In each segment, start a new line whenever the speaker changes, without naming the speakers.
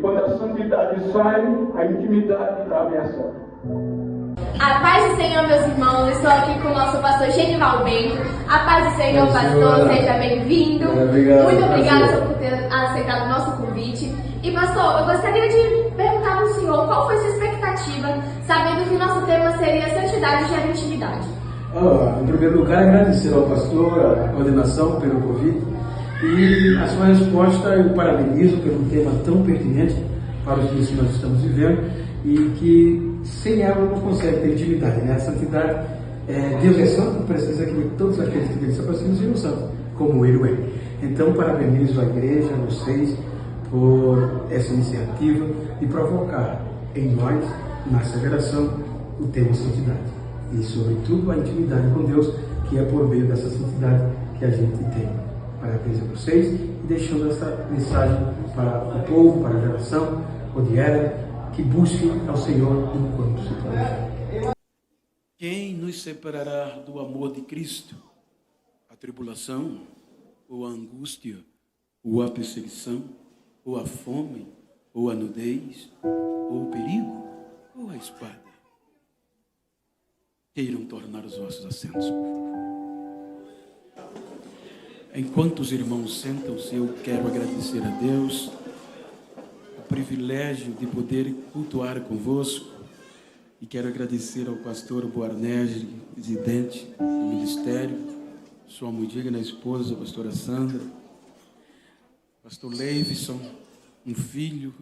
quando a santidade sai, a intimidade está ameaçada.
A paz do Senhor, meus irmãos. Estou aqui com o nosso pastor Genival Bento. A paz do Senhor, pastor. Seja bem-vindo. Muito obrigada por ter aceitado o nosso convite. E, pastor, eu gostaria de perguntar ao senhor qual foi sua expectativa, sabendo que o nosso tema seria santidade gera intimidade.
Em primeiro lugar, agradecer ao pastor a coordenação pelo convite e a sua resposta eu parabenizo pelo tema tão pertinente para os dias que nós estamos vivendo e que sem ela não consegue ter intimidade, né? A santidade, Deus é santo, precisa que todos aqueles que dele se aproximam sejam santos, como Ele é. Então, parabenizo a igreja, a vocês, por essa iniciativa de provocar em nós, nessa geração, o tema santidade. E, sobretudo, a intimidade com Deus, que é por meio dessa santidade que a gente tem. Parabéns a vocês e deixando essa mensagem para o povo, para a geração, onde era, que busquem ao Senhor enquanto se pode.
Quem nos separará do amor de Cristo? A tribulação, ou a angústia, ou a perseguição, ou a fome, ou a nudez, ou o perigo, ou a espada. Queiram tornar os vossos assentos. Enquanto os irmãos sentam-se, eu quero agradecer a Deus o privilégio de poder cultuar convosco e quero agradecer ao pastor Boarnege, presidente do ministério, sua muito digna esposa, a pastora Sandra, pastor Leivson, um filho,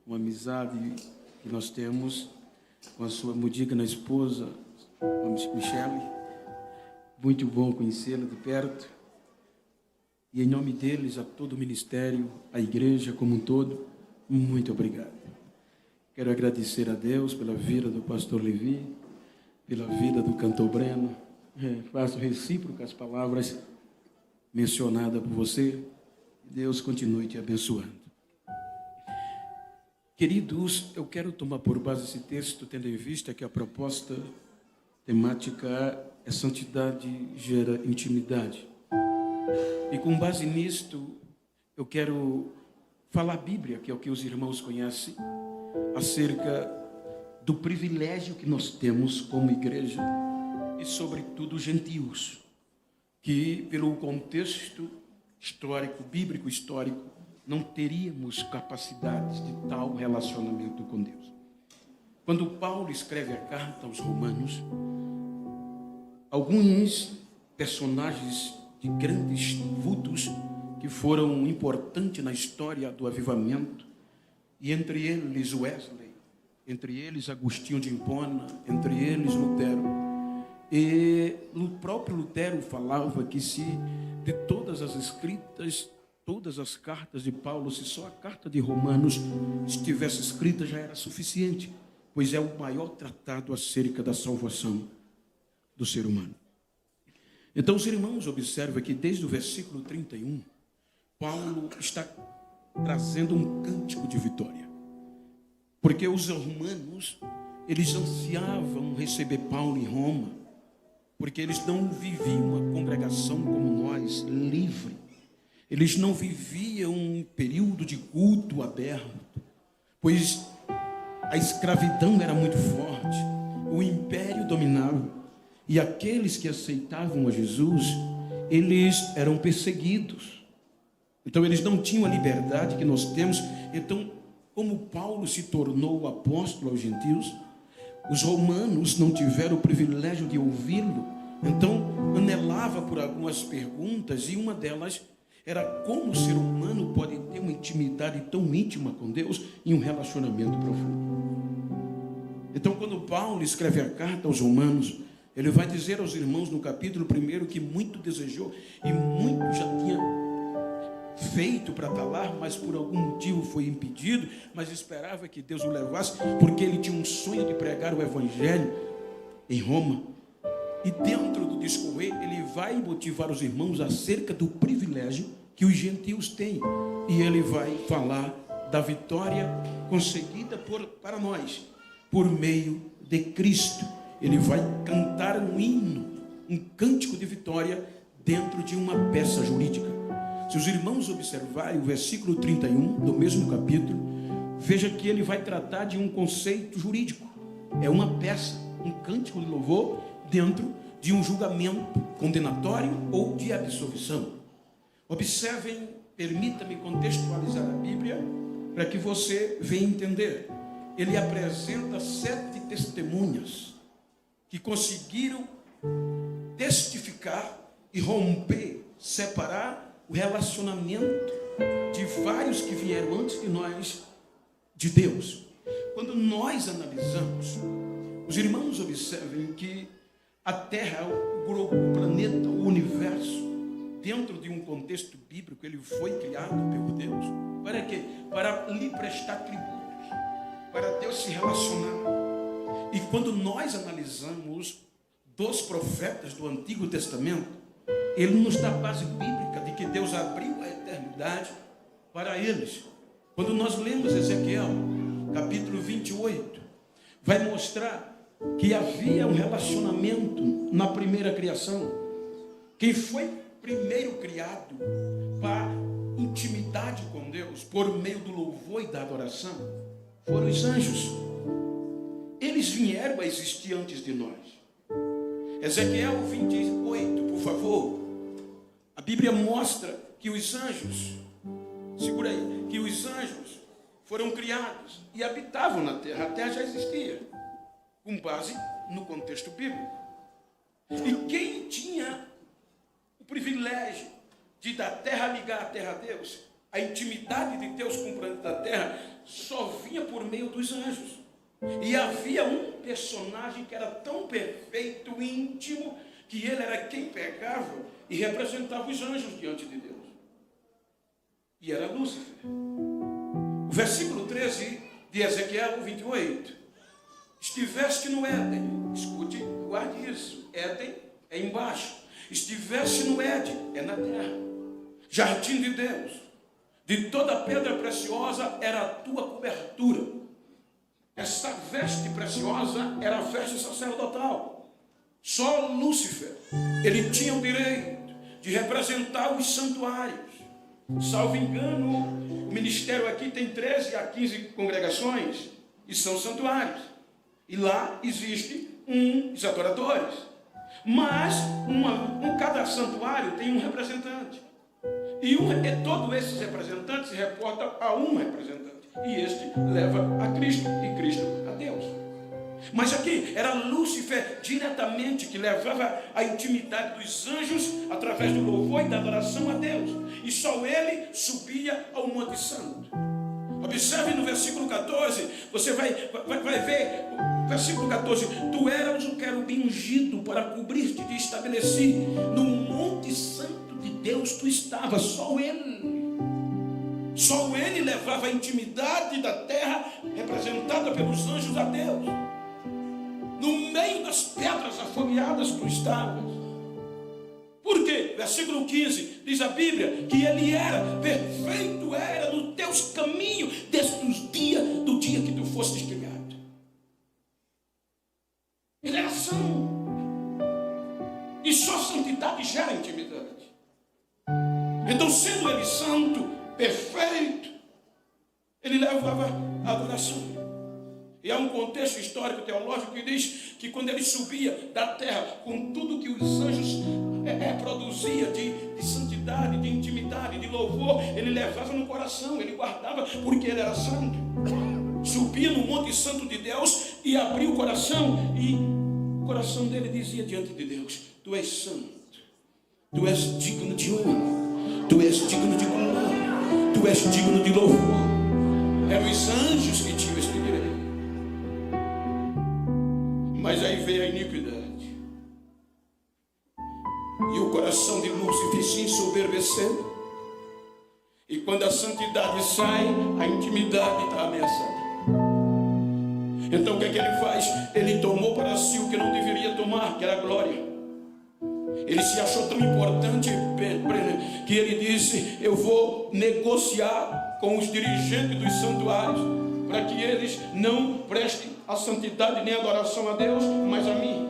uma amizade que nós temos com a sua muito digna esposa, a Michele. Muito bom conhecê-la de perto. E em nome deles, a todo o ministério, a igreja como um todo, muito obrigado. Quero agradecer a Deus pela vida do pastor Levi, pela vida do cantor Breno. Faço recíproco as palavras mencionadas por você. Deus continue te abençoando. Queridos, eu quero tomar por base esse texto, tendo em vista que a proposta temática é santidade gera intimidade. E com base nisto, eu quero falar a Bíblia, que é o que os irmãos conhecem, acerca do privilégio que nós temos como igreja e, sobretudo, gentios, que, pelo contexto histórico, bíblico histórico, não teríamos capacidades de tal relacionamento com Deus. Quando Paulo escreve a carta aos Romanos, alguns personagens de grandes vultos que foram importantes na história do avivamento, e entre eles Wesley, entre eles Agostinho de Hipona, entre eles Lutero. E o próprio Lutero falava que se de todas as escritas, todas as cartas de Paulo, se só a carta de Romanos estivesse escrita já era suficiente, pois é o maior tratado acerca da salvação do ser humano. Então os irmãos observam que desde o versículo 31, Paulo está trazendo um cântico de vitória. Porque os romanos, eles ansiavam receber Paulo em Roma, porque eles não viviam uma congregação como nós, livre. Eles não viviam um período de culto aberto, pois a escravidão era muito forte, o império dominava. E aqueles que aceitavam a Jesus, eles eram perseguidos. Então eles não tinham a liberdade que nós temos. Então, como Paulo se tornou o apóstolo aos gentios, os romanos não tiveram o privilégio de ouvi-lo. Então anelava por algumas perguntas, e uma delas era como o ser humano pode ter uma intimidade tão íntima com Deus em um relacionamento profundo. Então, quando Paulo escreve a carta aos Romanos, ele vai dizer aos irmãos no capítulo 1 que muito desejou e muito já tinha feito para estar lá, mas por algum motivo foi impedido, mas esperava que Deus o levasse, porque ele tinha um sonho de pregar o evangelho em Roma. E dentro do discorrer, ele vai motivar os irmãos acerca do privilégio que os gentios têm. E ele vai falar da vitória conseguida para nós, por meio de Cristo. Ele vai cantar um hino, um cântico de vitória dentro de uma peça jurídica. Se os irmãos observarem o versículo 31 do mesmo capítulo, veja que ele vai tratar de um conceito jurídico. É uma peça, um cântico de louvor dentro de um julgamento condenatório ou de absolvição. Observem, permita-me contextualizar a Bíblia para que você venha entender. Ele apresenta 7 testemunhas que conseguiram testificar e romper, separar o relacionamento de vários que vieram antes de nós, de Deus. Quando nós analisamos, os irmãos observem que a Terra, o globo, o planeta, o universo, dentro de um contexto bíblico, ele foi criado por Deus. Para quê? Para lhe prestar tributos, para Deus se relacionar. E quando nós analisamos dos profetas do Antigo Testamento, ele nos dá a base bíblica de que Deus abriu a eternidade para eles. Quando nós lemos Ezequiel, capítulo 28, vai mostrar que havia um relacionamento na primeira criação. Quem foi primeiro criado para intimidade com Deus, por meio do louvor e da adoração, foram os anjos. Eles vieram a existir antes de nós. Ezequiel 28, por favor. A Bíblia mostra que os anjos, segura aí, que os anjos foram criados e habitavam na terra. A terra já existia, com base no contexto bíblico. E quem tinha o privilégio de da terra ligar a terra a Deus, a intimidade de Deus com o planeta da terra, só vinha por meio dos anjos. E havia um personagem que era tão perfeito, íntimo, que ele era quem pegava e representava os anjos diante de Deus. E era Lúcifer. O versículo 13 de Ezequiel 28. Estiveste no Éden. Escute, guarde isso. Éden é embaixo. Estiveste no Éden, é na terra. Jardim de Deus. De toda pedra preciosa era a tua cobertura. Essa veste preciosa era a veste sacerdotal. Só Lúcifer, ele tinha o direito de representar os santuários. Salvo engano, o ministério aqui tem 13 a 15 congregações e são santuários. E lá existe os adoradores. Mas cada santuário tem um representante. E todos esses representantes se reportam a um representante. E este leva a Cristo e Cristo a Deus. Mas aqui era Lúcifer diretamente que levava a intimidade dos anjos através do louvor e da adoração a Deus. E só ele subia ao Monte Santo. Observe no versículo 14, você vai ver, versículo 14: tu eras o querubim ungido para cobrir-te e estabelecer no Monte Santo de Deus tu estavas, só ele. Só ele levava a intimidade da terra, representada pelos anjos, a Deus. No meio das pedras afogueadas tu estavas. Por quê? Versículo 15, diz a Bíblia, que ele era perfeito, era nos teus caminhos, desde do dia que tu fostes criado. Ele era santo. E só santidade gera intimidade. Então, sendo ele santo, perfeito, ele levava a adoração. E há um contexto histórico teológico que diz que quando ele subia da terra com tudo que os anjos produzia de santidade, de intimidade, de louvor, ele levava no coração, ele guardava porque ele era santo. Subia no Monte Santo de Deus e abria o coração, e o coração dele dizia diante de Deus: tu és santo, tu és digno de honra, tu és digno de glória, tu és digno de louvor. Eram os anjos que tinham esse direito. Mas aí veio a iniquidade. E o coração de Lúcifer se ensoberbeceu. E quando a santidade sai, a intimidade está ameaçada. Então o que é que ele faz? Ele tomou para si o que não deveria tomar, que era a glória. Ele se achou tão importante que ele disse: eu vou negociar com os dirigentes dos santuários para que eles não prestem a santidade nem a adoração a Deus, mas a mim.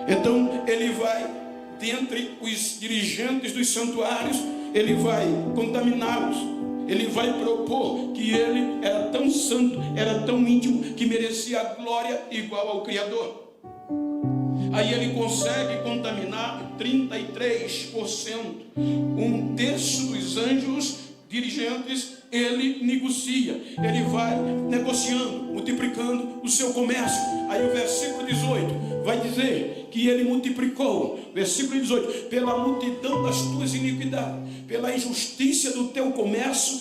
Então ele vai, dentre os dirigentes dos santuários, ele vai contaminá-los. ele vai propor que ele era tão santo, era tão íntimo, que merecia a glória igual ao Criador. Aí ele consegue contaminar 33%, um terço dos anjos dirigentes. Ele negocia, ele vai negociando, multiplicando o seu comércio. Aí o versículo 18 vai dizer que ele multiplicou, versículo 18, pela multidão das tuas iniquidades, pela injustiça do teu comércio,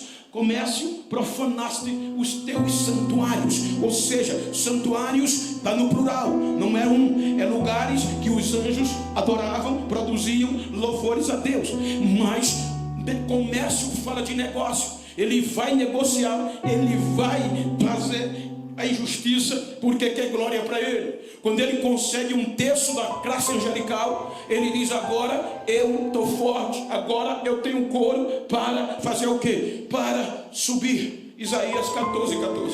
profanaste os teus santuários. Ou seja, santuários está no plural, não é um, é lugares que os anjos adoravam, produziam louvores a Deus. Mas comércio fala de negócio. Ele vai negociar, ele vai trazer a injustiça, porque quer glória para ele. Quando ele consegue um terço da classe angelical, ele diz: agora eu estou forte, agora eu tenho couro para fazer o quê? Para subir. Isaías 14:14.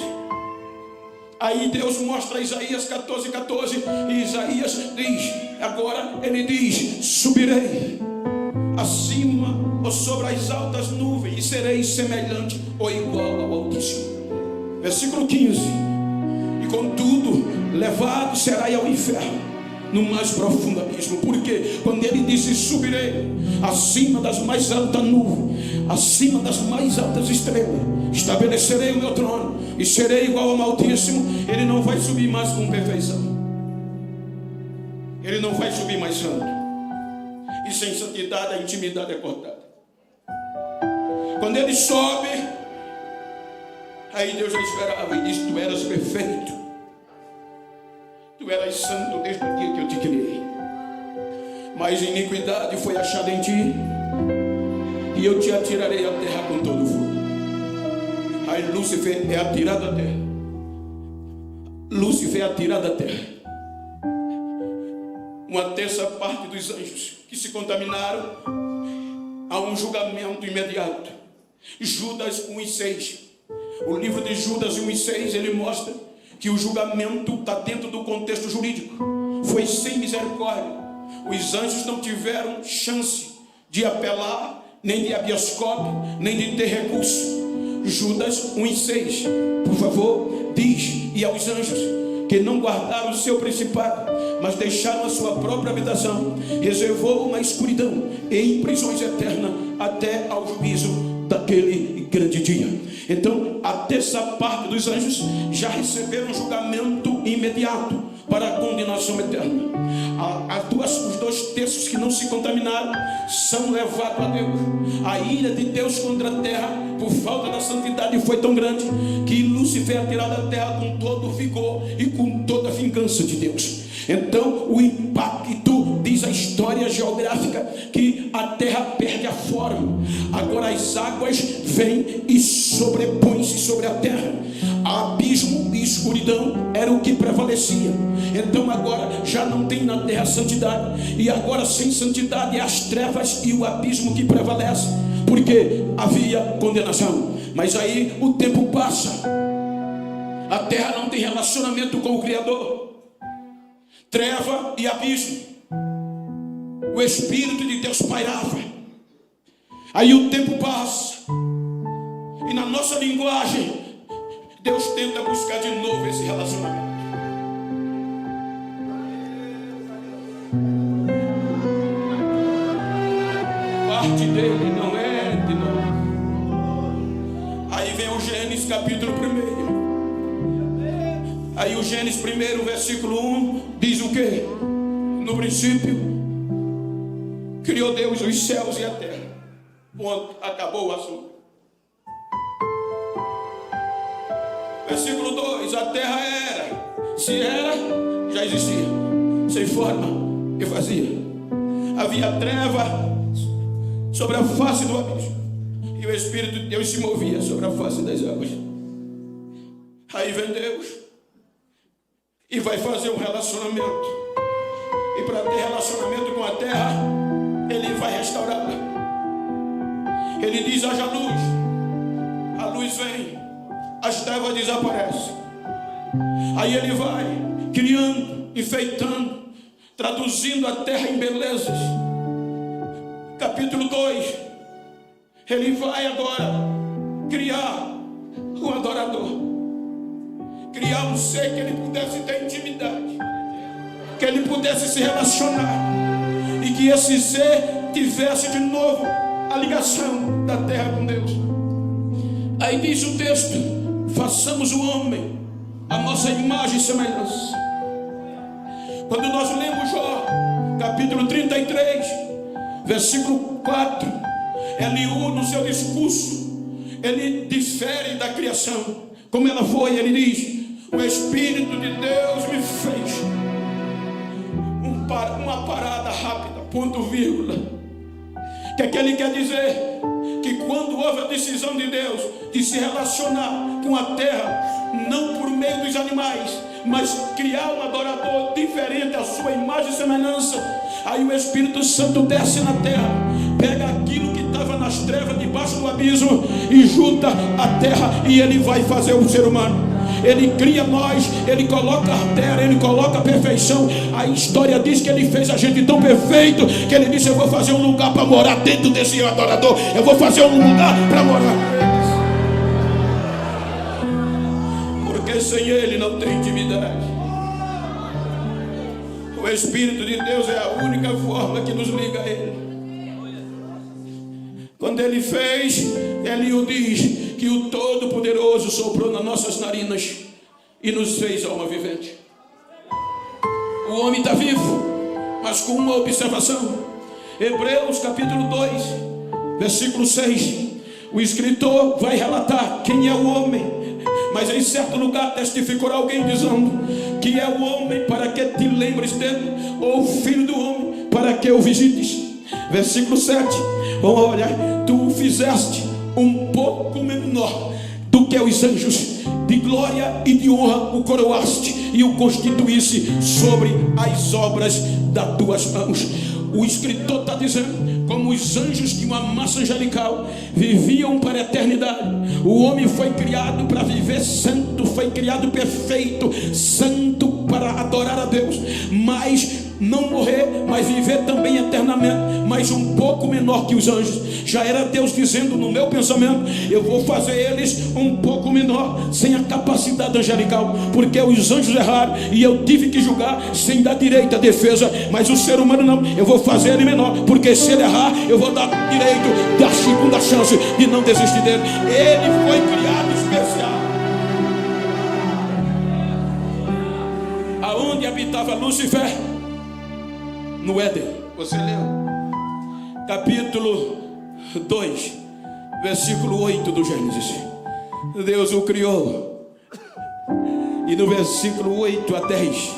Aí Deus mostra Isaías 14:14, e Isaías diz, agora ele diz: subirei acima ou sobre as altas nuvens, e serei semelhante ou igual ao Altíssimo. Versículo 15: e contudo levado será ao inferno, no mais profundo abismo. Porque quando ele disse: subirei acima das mais altas nuvens, acima das mais altas estrelas, estabelecerei o meu trono e serei igual ao Altíssimo, ele não vai subir mais com perfeição, ele não vai subir mais santo, e sem santidade a intimidade é cortada. Quando ele sobe, aí Deus já esperava e disse: tu eras perfeito, tu eras santo desde o dia que eu te criei, mas iniquidade foi achada em ti, e eu te atirarei à terra com todo o fogo. Aí Lúcifer é atirado à terra. Lúcifer é atirado à terra. Uma terça parte dos anjos que se contaminaram, a um julgamento imediato. Judas 1:6. O livro de Judas 1:6, ele mostra que o julgamento está dentro do contexto jurídico. Foi sem misericórdia. Os anjos não tiveram chance de apelar, nem de habeas corpus, nem de ter recurso. Judas 1:6, por favor, diz: e aos anjos que não guardaram o seu principado, mas deixaram a sua própria habitação, reservou uma escuridão e em prisões eternas até ao juízo daquele grande dia. Então, a terça parte dos anjos já receberam um julgamento imediato para a condenação eterna. Os 2 terços que não se contaminaram são levados a Deus. A ira de Deus contra a terra, por falta da santidade, foi tão grande que Lúcifer é tirado da terra com todo o vigor e com toda a vingança de Deus. Então, o impacto, diz a história geográfica, que a terra perde a forma. Agora as águas vêm e sobrepõem-se sobre a terra. Abismo e escuridão era o que prevalecia. Então agora já não tem na terra santidade, e agora sem santidade é as trevas e o abismo que prevalece, porque havia condenação. Mas aí o tempo passa, a terra não tem relacionamento com o Criador. Treva e abismo, o Espírito de Deus pairava. Aí o tempo passa, e na nossa linguagem Deus tenta buscar de novo esse relacionamento. Parte dele, não é de nós. Aí vem o Gênesis capítulo 1. Aí o Gênesis 1, versículo 1, diz o quê? No princípio criou Deus os céus e a terra. Ponto, acabou o assunto. Versículo 2, a terra era, se era, já existia, sem forma e vazia. Havia treva sobre a face do abismo, e o Espírito de Deus se movia sobre a face das águas. Aí vem Deus e vai fazer um relacionamento, e para ter relacionamento com a terra, ele vai restaurá-la. Ele diz: haja luz, a luz vem, as trevas desaparecem. Aí ele vai criando, enfeitando, traduzindo a terra em belezas. Capítulo 2, ele vai agora criar um adorador, criar um ser que ele pudesse ter intimidade, que ele pudesse se relacionar, e que esse ser tivesse de novo a ligação da terra com Deus. Aí diz o texto: façamos o homem a nossa imagem e semelhança. Quando nós lemos Jó, capítulo 33, versículo 4, Eliú, no seu discurso, ele difere da criação, como ela foi. Ele diz: o Espírito de Deus me fez. Uma parada rápida, ponto vírgula. O que ele quer dizer? Que quando houve a decisão de Deus de se relacionar com a terra, não por meio dos animais, mas criar um adorador diferente à sua imagem e semelhança, aí o Espírito Santo desce na terra, pega aquilo que estava nas trevas, debaixo do abismo, e junta a terra, e ele vai fazer o ser humano. Ele cria nós, ele coloca a terra, ele coloca a perfeição. A história diz que ele fez a gente tão perfeito que ele disse: eu vou fazer um lugar para morar dentro desse adorador, eu vou fazer um lugar para morar com eles, porque sem ele não tem intimidade. O Espírito de Deus é a única forma que nos liga a ele. Quando ele fez, ele diz que o Todo-Poderoso soprou nas nossas narinas e nos fez alma vivente. O homem está vivo, mas com uma observação. Hebreus capítulo 2, versículo 6, o escritor vai relatar quem é o homem, mas em certo lugar testificou alguém dizendo que é o homem para que te lembres dele, ou o filho do homem para que o visites. Versículo 7, olha, tu o fizeste um pouco menor do que os anjos, de glória e de honra o coroaste e o constituísse sobre as obras das tuas mãos. O escritor está dizendo, como os anjos de uma massa angelical viviam para a eternidade, o homem foi criado para viver santo, foi criado perfeito, santo, para adorar a Deus, mas não morrer, mas viver também eternamente, mas um pouco menor que os anjos. Já era Deus dizendo no meu pensamento: eu vou fazer eles um pouco menor, sem a capacidade angelical, porque os anjos erraram e eu tive que julgar sem dar direito à defesa. Mas o ser humano não, eu vou fazer ele menor, porque se ele errar, eu vou dar direito da segunda chance de não desistir dele. Ele foi criado especial. Aonde habitava Lúcifer? No Éden. Você leu? Capítulo 2, versículo 8 do Gênesis. Deus o criou. E no versículo 8 a 10,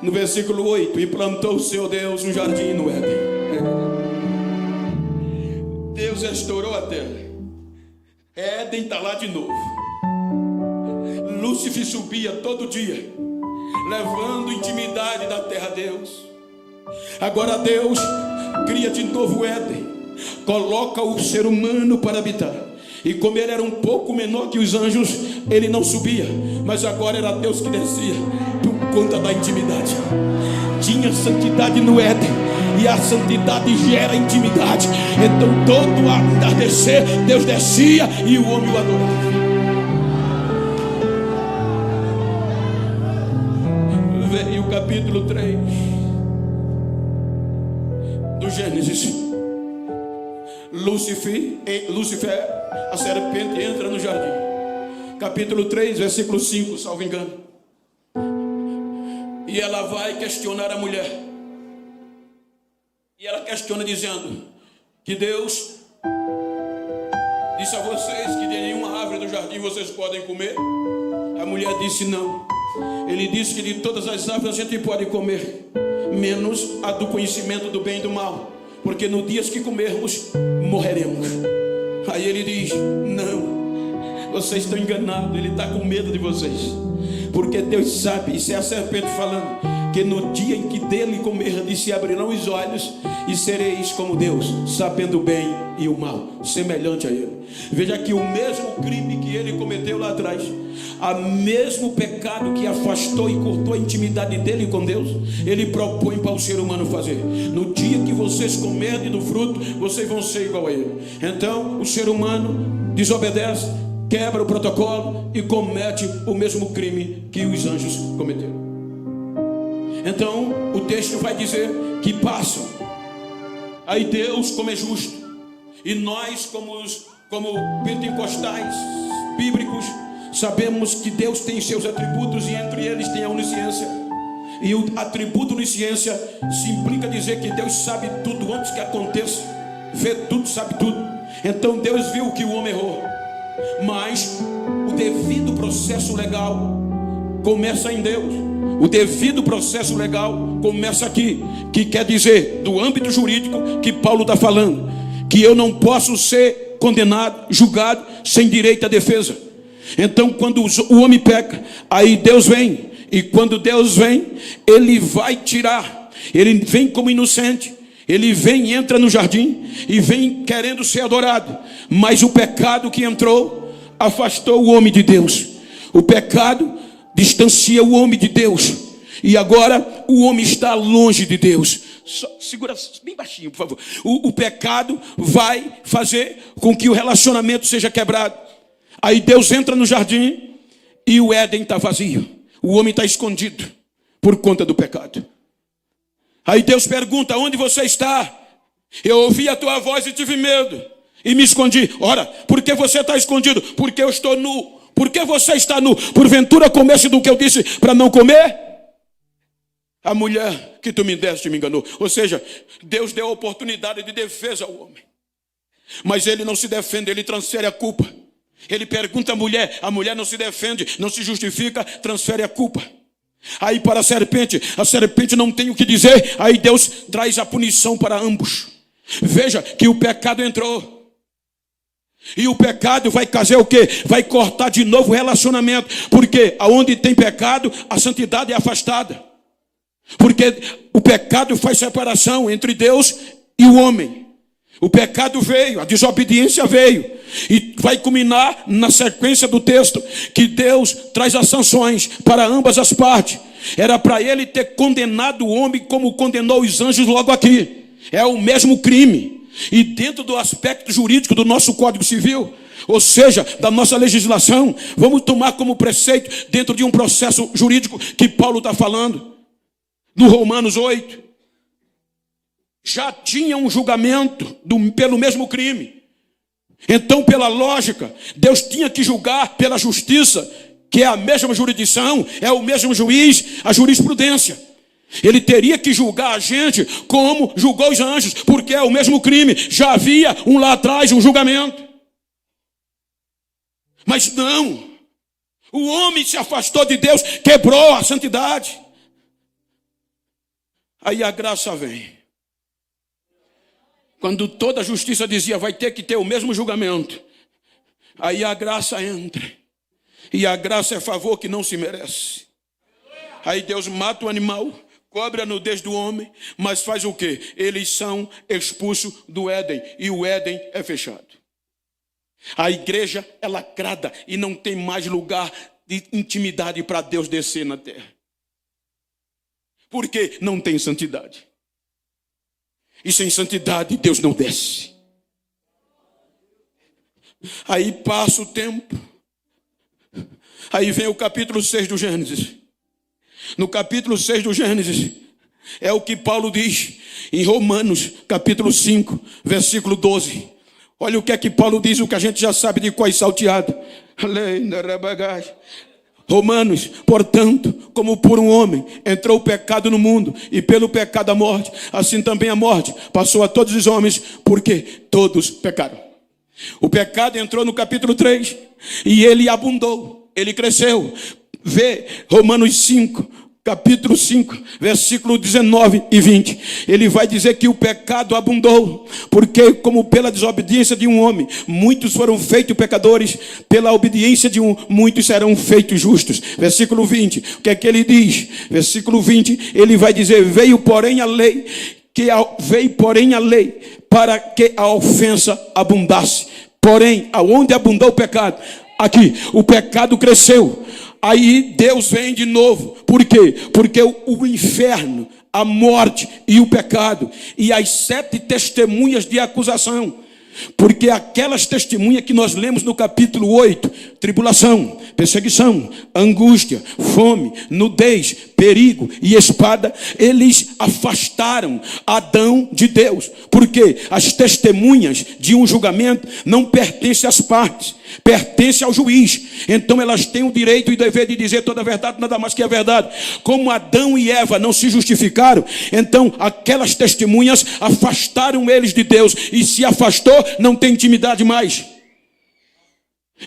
no versículo 8, e plantou o seu Deus um jardim no Éden. Deus restaurou a terra. Éden está lá de novo. Lúcifer subia todo dia, levando intimidade da terra a Deus. Agora Deus cria de novo o Éden, coloca o ser humano para habitar. E como ele era um pouco menor que os anjos, ele não subia, mas agora era Deus que descia, por conta da intimidade. Tinha santidade no Éden, e a santidade gera intimidade. Então todo atardecer Deus descia e o homem o adorava. Veio o capítulo 3 do Gênesis. Lúcifer, a serpente, entra no jardim. Capítulo 3, versículo 5, salvo engano. E ela vai questionar a mulher. E ela questiona dizendo que Deus disse a vocês que de nenhuma árvore do jardim vocês podem comer. A mulher disse não. Ele disse que de todas as árvores a gente pode comer, menos a do conhecimento do bem e do mal, porque no dia que comermos, morreremos. Aí ele diz, não, vocês estão enganados. Ele está com medo de vocês, porque Deus sabe, isso é a serpente falando, que no dia em que dele comerdes se abrirão os olhos e sereis como Deus, sabendo o bem e o mal, semelhante a ele. Veja que o mesmo crime que ele cometeu lá atrás, o mesmo pecado que afastou e cortou a intimidade dele com Deus, ele propõe para o ser humano fazer. No dia que vocês comerem do fruto, vocês vão ser igual a ele. Então o ser humano desobedece, quebra o protocolo e comete o mesmo crime que os anjos cometeram. Então o texto vai dizer que passam. Aí Deus, como é justo, e nós como pentecostais bíblicos, sabemos que Deus tem seus atributos e entre eles tem a onisciência. E o atributo onisciência se implica dizer que Deus sabe tudo antes que aconteça, vê tudo, sabe tudo. Então Deus viu que o homem errou, mas o devido processo legal começa em Deus. O devido processo legal começa aqui, que quer dizer, do âmbito jurídico que Paulo está falando, que eu não posso ser condenado, julgado, sem direito à defesa. Então quando o homem peca, aí Deus vem, e quando Deus vem, Ele vai tirar, Ele vem como inocente, Ele vem e entra no jardim, e vem querendo ser adorado, mas o pecado que entrou, afastou o homem de Deus. O pecado distancia o homem de Deus, e agora o homem está longe de Deus. Segura bem baixinho, por favor. O pecado vai fazer com que o relacionamento seja quebrado. Aí Deus entra no jardim e o Éden está vazio. O homem está escondido por conta do pecado. Aí Deus pergunta: onde você está? Eu ouvi a tua voz e tive medo e me escondi. Ora, por que você está escondido? Porque eu estou nu. Por que você está nu? Porventura comeste do que eu disse para não comer? A mulher que tu me deste me enganou. Ou seja, Deus deu a oportunidade de defesa ao homem, mas ele não se defende, ele transfere a culpa. Ele pergunta à mulher, a mulher não se defende, não se justifica, transfere a culpa. Aí para a serpente não tem o que dizer, aí Deus traz a punição para ambos. Veja que o pecado entrou, e o pecado vai fazer o quê? Vai cortar de novo o relacionamento, porque aonde tem pecado, a santidade é afastada, porque o pecado faz separação entre Deus e o homem. O pecado veio, a desobediência veio, e vai culminar na sequência do texto, que Deus traz as sanções para ambas as partes. Era para ele ter condenado o homem como condenou os anjos logo aqui. É o mesmo crime. E dentro do aspecto jurídico do nosso Código Civil, ou seja, da nossa legislação, vamos tomar como preceito dentro de um processo jurídico que Paulo está falando, no Romanos 8. Já tinha um julgamento pelo mesmo crime. Então, pela lógica, Deus tinha que julgar pela justiça, que é a mesma jurisdição, é o mesmo juiz, a jurisprudência. Ele teria que julgar a gente como julgou os anjos, porque é o mesmo crime. Já havia lá atrás um julgamento. Mas não, o homem se afastou de Deus, quebrou a santidade. Aí a graça vem. Quando toda a justiça dizia vai ter que ter o mesmo julgamento, aí a graça entra. E a graça é favor que não se merece. Aí Deus mata o animal, cobre a nudez do homem, mas faz o quê? Eles são expulsos do Éden, e o Éden é fechado. A igreja é lacrada e não tem mais lugar de intimidade para Deus descer na terra. Porque não tem santidade. E sem santidade Deus não desce. Aí passa o tempo. Aí vem o capítulo 6 do Gênesis. No capítulo 6 do Gênesis, é o que Paulo diz em Romanos, capítulo 5, versículo 12. Olha o que é que Paulo diz, o que a gente já sabe de qual salteado. Romanos, portanto, como por um homem entrou o pecado no mundo, e pelo pecado a morte, assim também a morte passou a todos os homens, porque todos pecaram. O pecado entrou no capítulo 3, e ele abundou, ele cresceu. Vê Romanos 5, capítulo 5, versículo 19 e 20. Ele vai dizer que o pecado abundou, porque como pela desobediência de um homem, muitos foram feitos pecadores, pela obediência de um, muitos serão feitos justos. Versículo 20, o que é que ele diz? Versículo 20, ele vai dizer, veio porém a lei para que a ofensa abundasse. Porém, aonde abundou o pecado? Aqui, o pecado cresceu. Aí Deus vem de novo. Por quê? Porque o inferno, a morte e o pecado, e as 7 testemunhas de acusação, Porque aquelas testemunhas que nós lemos no capítulo 8, tribulação, perseguição, angústia, fome, nudez, perigo e espada, eles afastaram Adão de Deus. Porque as testemunhas de um julgamento não pertencem às partes, pertencem ao juiz. Então elas têm o direito e o dever de dizer toda a verdade, nada mais que a verdade. Como Adão e Eva não se justificaram, então aquelas testemunhas afastaram eles de Deus. E se afastou, não tem intimidade mais.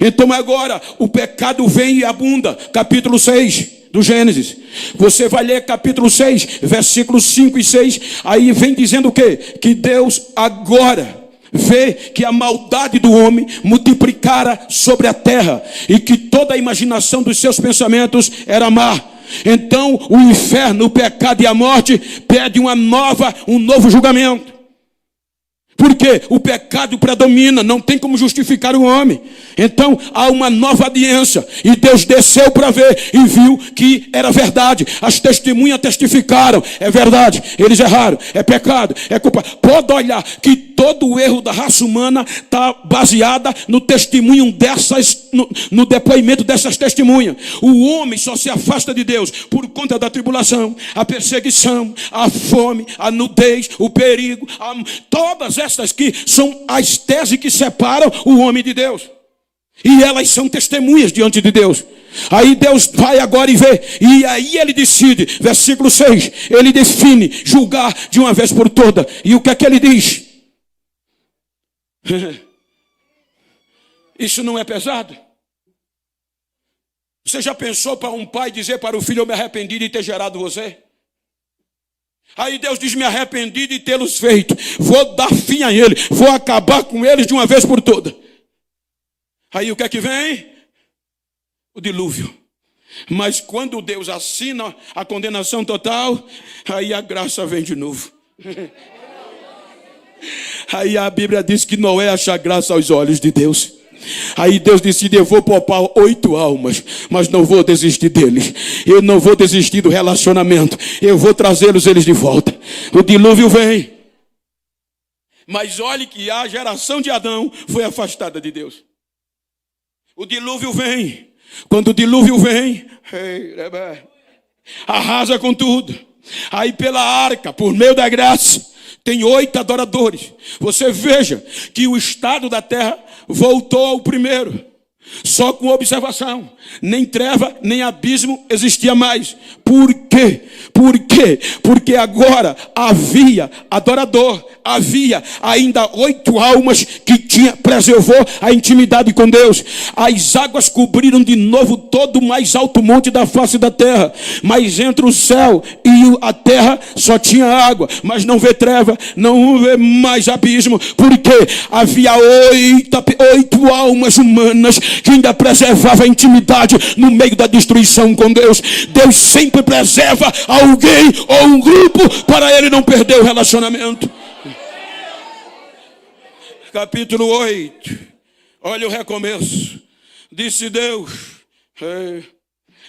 Então agora o pecado vem e abunda. Capítulo 6 do Gênesis. Você vai ler capítulo 6, versículos 5 e 6. Aí vem dizendo o quê? Que Deus agora vê que a maldade do homem multiplicara sobre a terra e que toda a imaginação dos seus pensamentos era má. Então o inferno, o pecado e a morte pedem um novo julgamento. Porque o pecado predomina, não tem como justificar o homem. Então há uma nova audiência. E Deus desceu para ver e viu que era verdade. As testemunhas testificaram. É verdade, eles erraram. É pecado, é culpa. Pode olhar que todo o erro da raça humana está baseada no testemunho dessas, no depoimento dessas testemunhas. O homem só se afasta de Deus por conta da tribulação, a perseguição, a fome, a nudez, o perigo, todas essas que são as teses que separam o homem de Deus. E elas são testemunhas diante de Deus. Aí Deus vai agora e vê. E aí ele decide, versículo 6, ele define julgar de uma vez por toda. E o que é que ele diz? Isso não é pesado? Você já pensou para um pai dizer para o filho: eu me arrependi de ter gerado você? Aí Deus diz: me arrependi de tê-los feito, vou dar fim a ele, vou acabar com eles de uma vez por toda. Aí o que é que vem? O dilúvio. Mas quando Deus assina a condenação total, aí a graça vem de novo. Aí a Bíblia diz que Noé acha graça aos olhos de Deus. Aí Deus decide: eu vou poupar 8 almas, mas não vou desistir deles. Eu não vou desistir do relacionamento. Eu vou trazê-los eles de volta. O dilúvio vem. Mas olhe que a geração de Adão foi afastada de Deus. O dilúvio vem. Quando o dilúvio vem, arrasa com tudo. Aí pela arca, por meio da graça, tem 8 adoradores. Você veja que o estado da terra voltou ao primeiro. Só com observação. Nem treva, nem abismo existia mais. Por quê? Por quê? Porque agora havia adorador. Havia ainda 8 almas que preservou a intimidade com Deus. As águas cobriram de novo todo o mais alto monte da face da terra. Mas entre o céu e a terra só tinha água. Mas não vê treva, não vê mais abismo. Porque havia 8 almas humanas que ainda preservava a intimidade no meio da destruição com Deus. Deus sempre preserva alguém ou um grupo para ele não perder o relacionamento. Capítulo 8. Olha o recomeço. Disse Deus: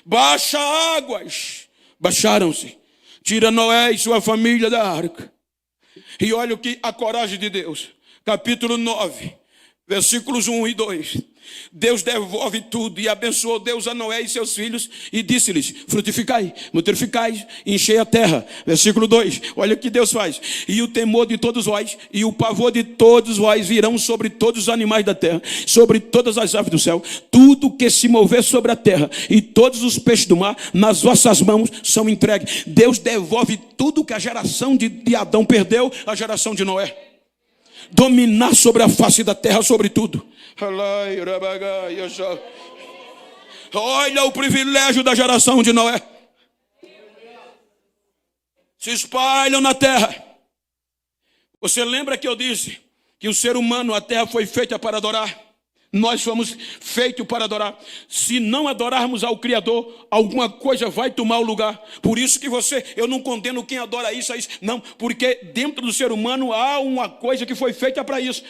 baixa águas. Baixaram-se. Tira Noé e sua família da arca. E olha o que a coragem de Deus. Capítulo 9. Versículos 1 e 2. Deus devolve tudo e abençoou Deus a Noé e seus filhos e disse-lhes: frutificai, multiplicai, enchei a terra. Versículo 2, olha o que Deus faz: e o temor de todos vós e o pavor de todos vós virão sobre todos os animais da terra, sobre todas as aves do céu, tudo que se mover sobre a terra e todos os peixes do mar, nas vossas mãos são entregues. Deus devolve tudo que a geração de Adão perdeu, a geração de Noé. Dominar sobre a face da terra, sobre tudo. Olha o privilégio da geração de Noé. Se espalham na terra. Você lembra que eu disse que o ser humano, a terra foi feita para adorar? Nós fomos feitos para adorar. Se não adorarmos ao Criador, alguma coisa vai tomar o lugar. Por isso que eu não condeno quem adora isso, não, porque dentro do ser humano há uma coisa que foi feita para isso.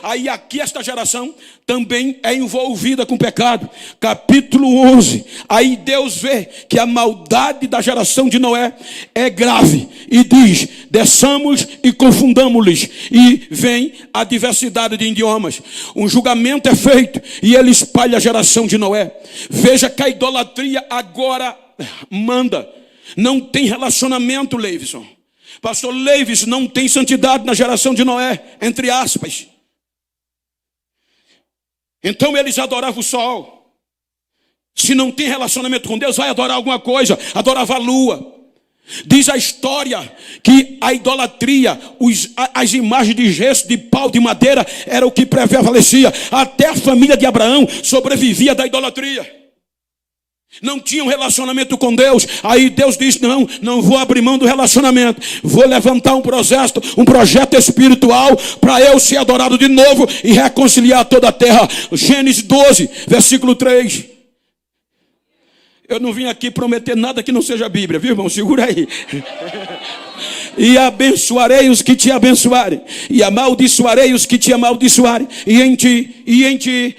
Aí aqui esta geração também é envolvida com pecado. Capítulo 11, aí Deus vê que a maldade da geração de Noé é grave e diz: desçamos e confundamos-lhes. E vem a diversidade de idiomas. Um julgamento é feito e ele espalha a geração de Noé. Veja que a idolatria agora manda. Não tem relacionamento, Leivson. Pastor Leivson, não tem santidade na geração de Noé, entre aspas. Então eles adoravam o sol. Se não tem relacionamento com Deus, vai adorar alguma coisa. Adorava a lua. Diz a história que a idolatria, as imagens de gesso, de pau, de madeira, era o que prevalecia. Até a família de Abraão sobrevivia da idolatria. Não tinha um relacionamento com Deus. Aí Deus diz: não vou abrir mão do relacionamento. Vou levantar um projeto espiritual para eu ser adorado de novo e reconciliar toda a terra. Gênesis 12, versículo 3. Eu não vim aqui prometer nada que não seja a Bíblia, viu, irmão? Segura aí. E abençoarei os que te abençoarem, e amaldiçoarei os que te amaldiçoarem, e em ti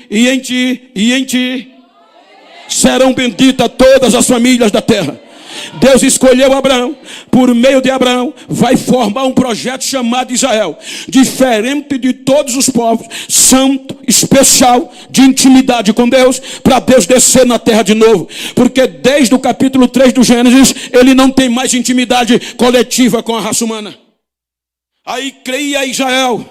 serão benditas todas as famílias da terra. Deus escolheu Abraão. Por meio de Abraão vai formar um projeto chamado Israel, diferente de todos os povos, santo, especial, de intimidade com Deus, para Deus descer na terra de novo. Porque desde o capítulo 3 do Gênesis, ele não tem mais intimidade coletiva com a raça humana. Aí cria Israel,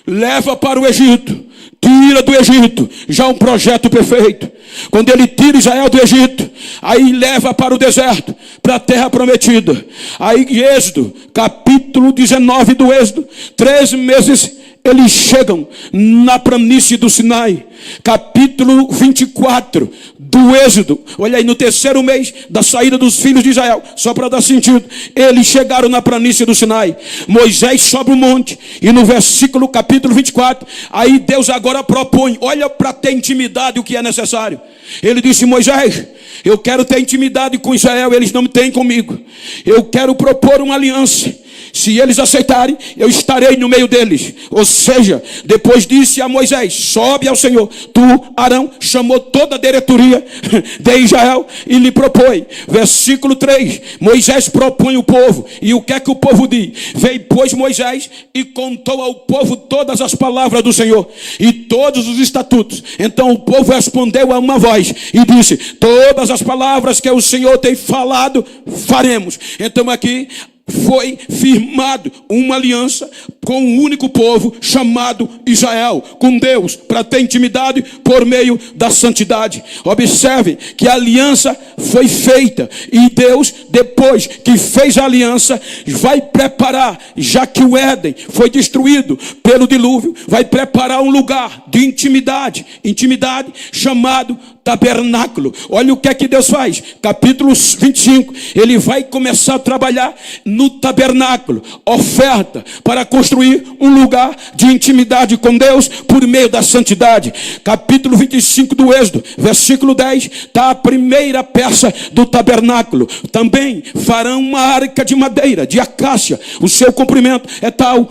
leva para o Egito, tira do Egito, já um projeto perfeito. Quando ele tira Israel do Egito, aí leva para o deserto, para a terra prometida. Aí Êxodo, capítulo 19 do Êxodo, 3 meses eles chegam na planície do Sinai. Capítulo 24 do Êxodo, olha aí, no 3º mês da saída dos filhos de Israel, só para dar sentido, eles chegaram na planície do Sinai. Moisés sobe o monte, e no versículo capítulo 24, aí Deus agora propõe, olha para ter intimidade o que é necessário. Ele disse: Moisés, eu quero ter intimidade com Israel, eles não têm comigo. Eu quero propor uma aliança. Se eles aceitarem, eu estarei no meio deles. Ou seja, depois disse a Moisés: sobe ao Senhor. Tu, Arão, chamou toda a diretoria de Israel e lhe propõe. Versículo 3, Moisés propõe o povo. E o que é que o povo diz? Veio, pois, Moisés e contou ao povo todas as palavras do Senhor e todos os estatutos. Então o povo respondeu a uma voz e disse: todas as palavras que o Senhor tem falado, faremos. Então aqui foi firmado uma aliança com um único povo chamado Israel, com Deus, para ter intimidade por meio da santidade. Observe que a aliança foi feita e Deus, depois que fez a aliança, vai preparar, já que o Éden foi destruído pelo dilúvio, vai preparar um lugar de intimidade chamado tabernáculo. Olha o que é que Deus faz. Capítulo 25, ele vai começar a trabalhar no tabernáculo, oferta para construir um lugar de intimidade com Deus por meio da santidade. Capítulo 25 do Êxodo, versículo 10, está a primeira peça do tabernáculo. Também farão uma arca de madeira, de acácia. O seu comprimento é tal,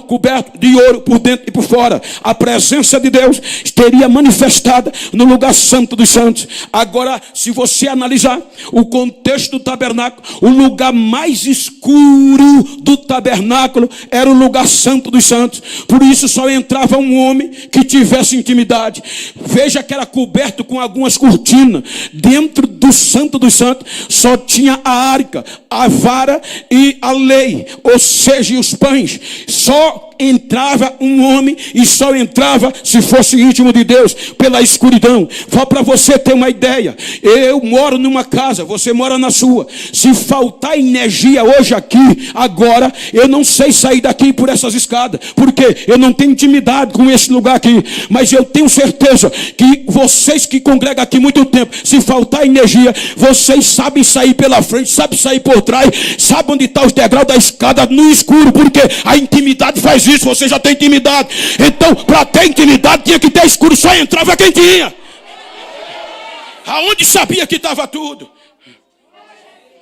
coberto de ouro por dentro e por fora. A presença de Deus teria manifestada no lugar santo dos santos. Agora, se você analisar o contexto do tabernáculo, o lugar mais escuro do tabernáculo era o lugar santo dos santos. Por isso só entrava um homem que tivesse intimidade. Veja que era coberto com algumas cortinas. Dentro do santo dos santos só tinha a arca, a vara e a lei, ou seja, os pães. Só entrava um homem e só entrava se fosse íntimo de Deus, pela escuridão. Só para você ter uma ideia, eu moro numa casa, você mora na sua. Se faltar energia hoje aqui, agora, eu não sei sair daqui por essas escadas, porque eu não tenho intimidade com esse lugar aqui. Mas eu tenho certeza que vocês que congregam aqui muito tempo, se faltar energia, vocês sabem sair pela frente, sabem sair por trás, sabem onde está os degraus da escada no escuro, porque a intimidade faz existe, você já tem intimidade. Então, para ter intimidade, tinha que ter escuro, só entrava quem tinha. Aonde sabia que estava tudo.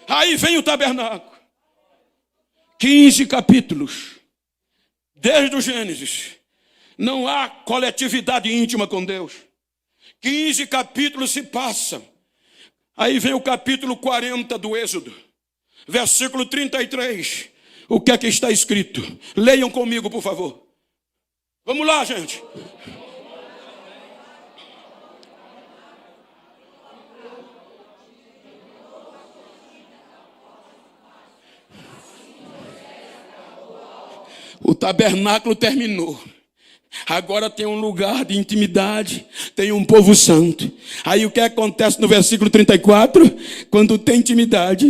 Aí vem o tabernáculo. 15 capítulos. Desde o Gênesis. Não há coletividade íntima com Deus. 15 capítulos se passam. Aí vem o capítulo 40 do Êxodo. Versículo 33. O que é que está escrito? Leiam comigo, por favor. Vamos lá, gente. O tabernáculo terminou. Agora tem um lugar de intimidade, tem um povo santo. Aí o que acontece no versículo 34? Quando tem intimidade,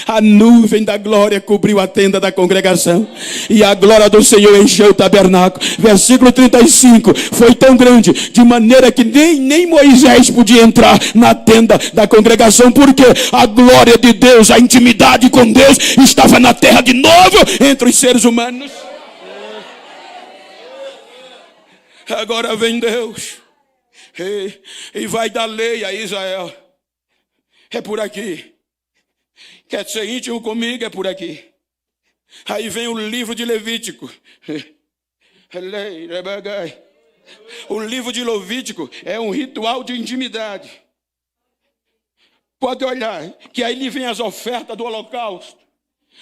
a nuvem da glória cobriu a tenda da congregação e a glória do Senhor encheu o tabernáculo. Versículo 35, foi tão grande, de maneira que nem Moisés podia entrar na tenda da congregação, porque a glória de Deus, a intimidade com Deus estava na terra de novo entre os seres humanos. Agora vem Deus e vai dar lei a Israel. É por aqui. Quer ser íntimo comigo? É por aqui. Aí vem o livro de Levítico. O livro de Levítico é um ritual de intimidade. Pode olhar, que aí vem as ofertas do holocausto.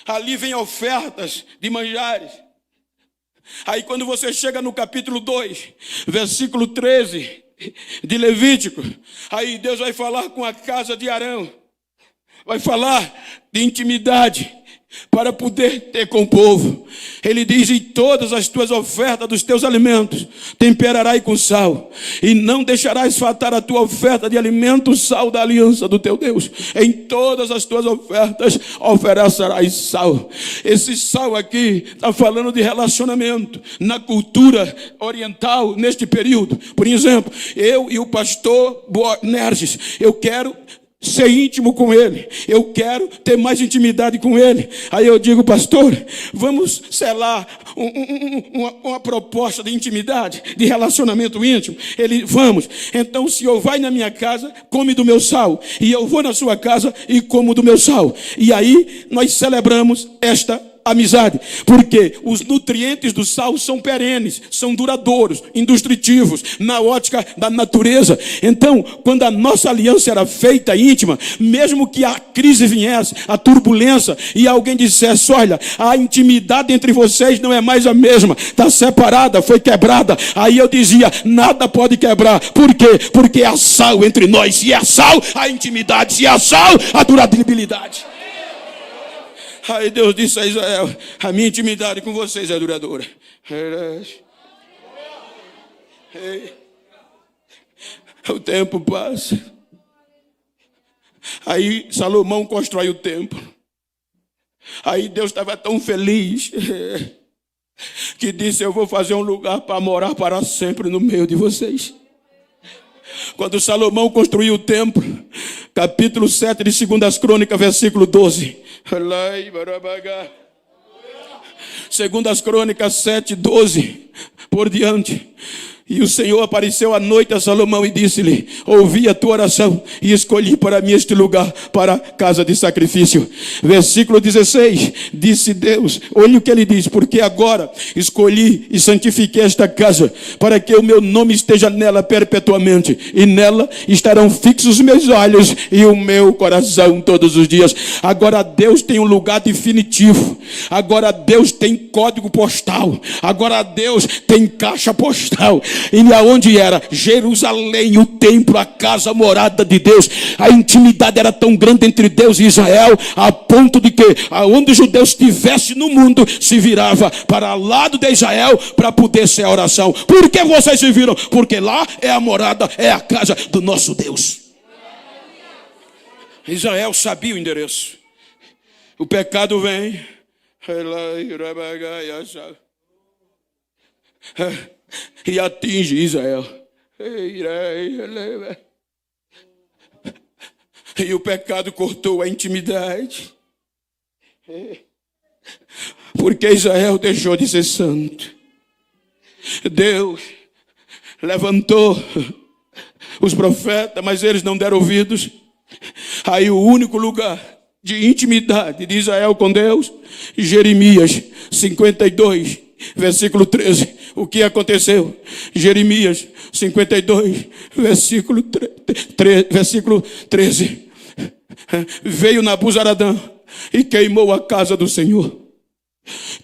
Ali vem ofertas de manjares. Aí quando você chega no capítulo 2, versículo 13 de Levítico, aí Deus vai falar com a casa de Arão. Vai falar de intimidade para poder ter com o povo. Ele diz: em todas as tuas ofertas dos teus alimentos temperarás com sal, e não deixarás faltar a tua oferta de alimento, o sal da aliança do teu Deus. Em todas as tuas ofertas oferecerás sal. Esse sal aqui está falando de relacionamento. Na cultura oriental, neste período, por exemplo, eu e o pastor Boanerges, eu quero ser íntimo com ele, eu quero ter mais intimidade com ele. Aí eu digo: pastor, vamos selar uma proposta de intimidade, de relacionamento íntimo. Ele: vamos. Então o senhor vai na minha casa, come do meu sal, e eu vou na sua casa e como do meu sal. E aí nós celebramos esta amizade, porque os nutrientes do sal são perenes, são duradouros, indestrutíveis, na ótica da natureza. Então, quando a nossa aliança era feita íntima, mesmo que a crise viesse, a turbulência, e alguém dissesse: olha, a intimidade entre vocês não é mais a mesma, está separada, foi quebrada. Aí eu dizia: nada pode quebrar. Por quê? Porque há sal entre nós. Se há sal, há intimidade. Se há sal, há durabilidade. Aí Deus disse a Israel: a minha intimidade com vocês é duradoura. O tempo passa. Aí Salomão constrói o templo. Aí Deus estava tão feliz que disse: eu vou fazer um lugar para morar para sempre no meio de vocês. Quando Salomão construiu o templo, capítulo 7 de 2 Crônicas, versículo 12. 2 Crônicas 7, 12 por diante. E o Senhor apareceu à noite a Salomão e disse-lhe: ouvi a tua oração e escolhi para mim este lugar para a casa de sacrifício. Versículo 16, disse Deus, olha o que ele diz: porque agora escolhi e santifiquei esta casa, para que o meu nome esteja nela perpetuamente, e nela estarão fixos os meus olhos e o meu coração todos os dias. Agora Deus tem um lugar definitivo, agora Deus tem código postal, agora Deus tem caixa postal. E aonde era? Jerusalém, o templo, a casa, a morada de Deus. A intimidade era tão grande entre Deus e Israel, a ponto de que aonde os judeus estivessem no mundo, se virava para o lado de Israel para poder ser a oração. Por que vocês se viram? Porque lá é a morada, é a casa do nosso Deus. Israel sabia o endereço. O pecado vem e atinge Israel. E o pecado cortou a intimidade. Porque Israel deixou de ser santo. Deus levantou os profetas, mas eles não deram ouvidos. Aí o único lugar de intimidade de Israel com Deus, Jeremias 52, versículo 13. O que aconteceu? Jeremias 52, versículo 13. Veio Nabuzaradã e queimou a casa do Senhor.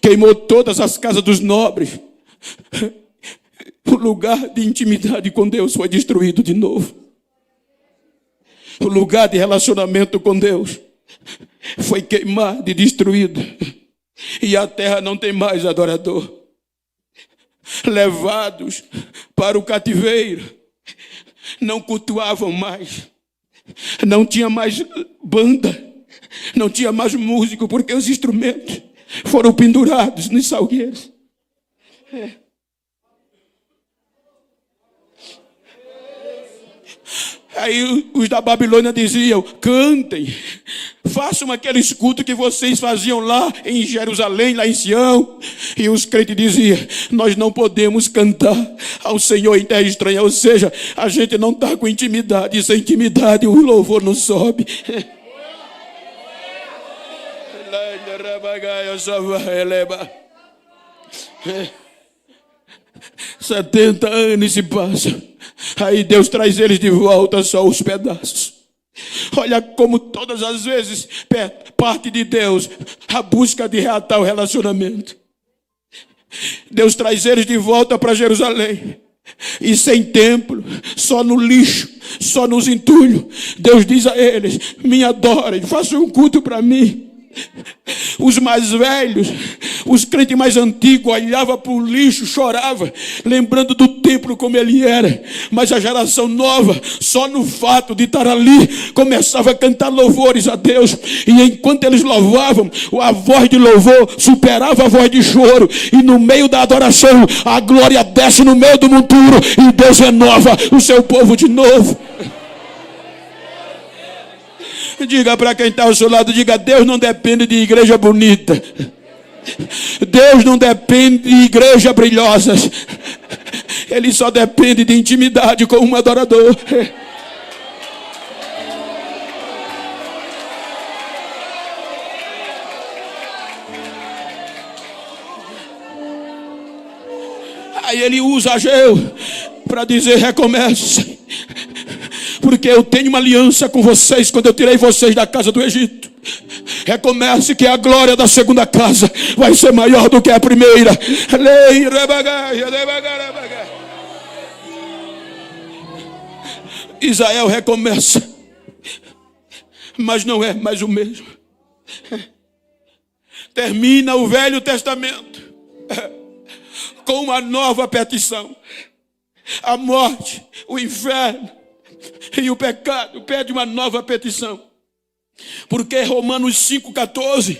Queimou todas as casas dos nobres. O lugar de intimidade com Deus foi destruído de novo. O lugar de relacionamento com Deus foi queimado e destruído. E a terra não tem mais adorador. Levados para o cativeiro, não cultuavam mais. Não tinha mais banda, não tinha mais músico, porque os instrumentos foram pendurados nos salgueiros. Aí os da Babilônia diziam: cantem, façam aqueles cultos que vocês faziam lá em Jerusalém, lá em Sião. E os crentes diziam: nós não podemos cantar ao Senhor em terra estranha. Ou seja, a gente não está com intimidade, e sem intimidade o louvor não sobe. 70 anos se passam. Aí Deus traz eles de volta, só os pedaços. Olha como todas as vezes parte de Deus a busca de reatar o relacionamento. Deus traz eles de volta para Jerusalém. E sem templo, só no lixo, só nos entulhos. Deus diz a eles: me adorem, façam um culto para mim. Os mais velhos, os crentes mais antigos, olhavam para o lixo, choravam, lembrando do templo como ele era. Mas a geração nova, só no fato de estar ali, começava a cantar louvores a Deus. E enquanto eles louvavam, a voz de louvor superava a voz de choro. E no meio da adoração, a glória desce no meio do monturo, e Deus renova o seu povo de novo. Diga para quem está ao seu lado, diga: Deus não depende de igreja bonita. Deus não depende de igreja brilhosas. Ele só depende de intimidade com um adorador. Aí ele usa Ageu para dizer: recomece. Porque eu tenho uma aliança com vocês quando eu tirei vocês da casa do Egito. Recomece que a glória da segunda casa vai ser maior do que a primeira. Israel recomeça, mas não é mais o mesmo. Termina o Velho Testamento com uma nova petição. A morte, o inferno e o pecado pede uma nova petição. Porque Romanos 5,14,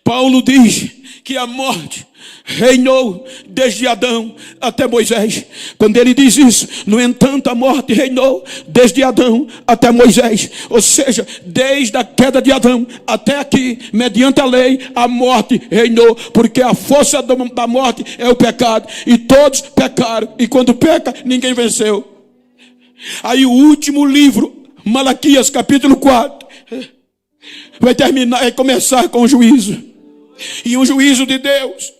Paulo diz que a morte reinou desde Adão até Moisés. Quando ele diz isso, no entanto, a morte reinou desde Adão até Moisés. Ou seja, desde a queda de Adão até aqui, mediante a lei, a morte reinou. Porque a força da morte é o pecado. E todos pecaram. E quando peca, ninguém venceu. Aí o último livro, Malaquias capítulo 4, vai terminar, vai começar com o juízo. E um juízo de Deus.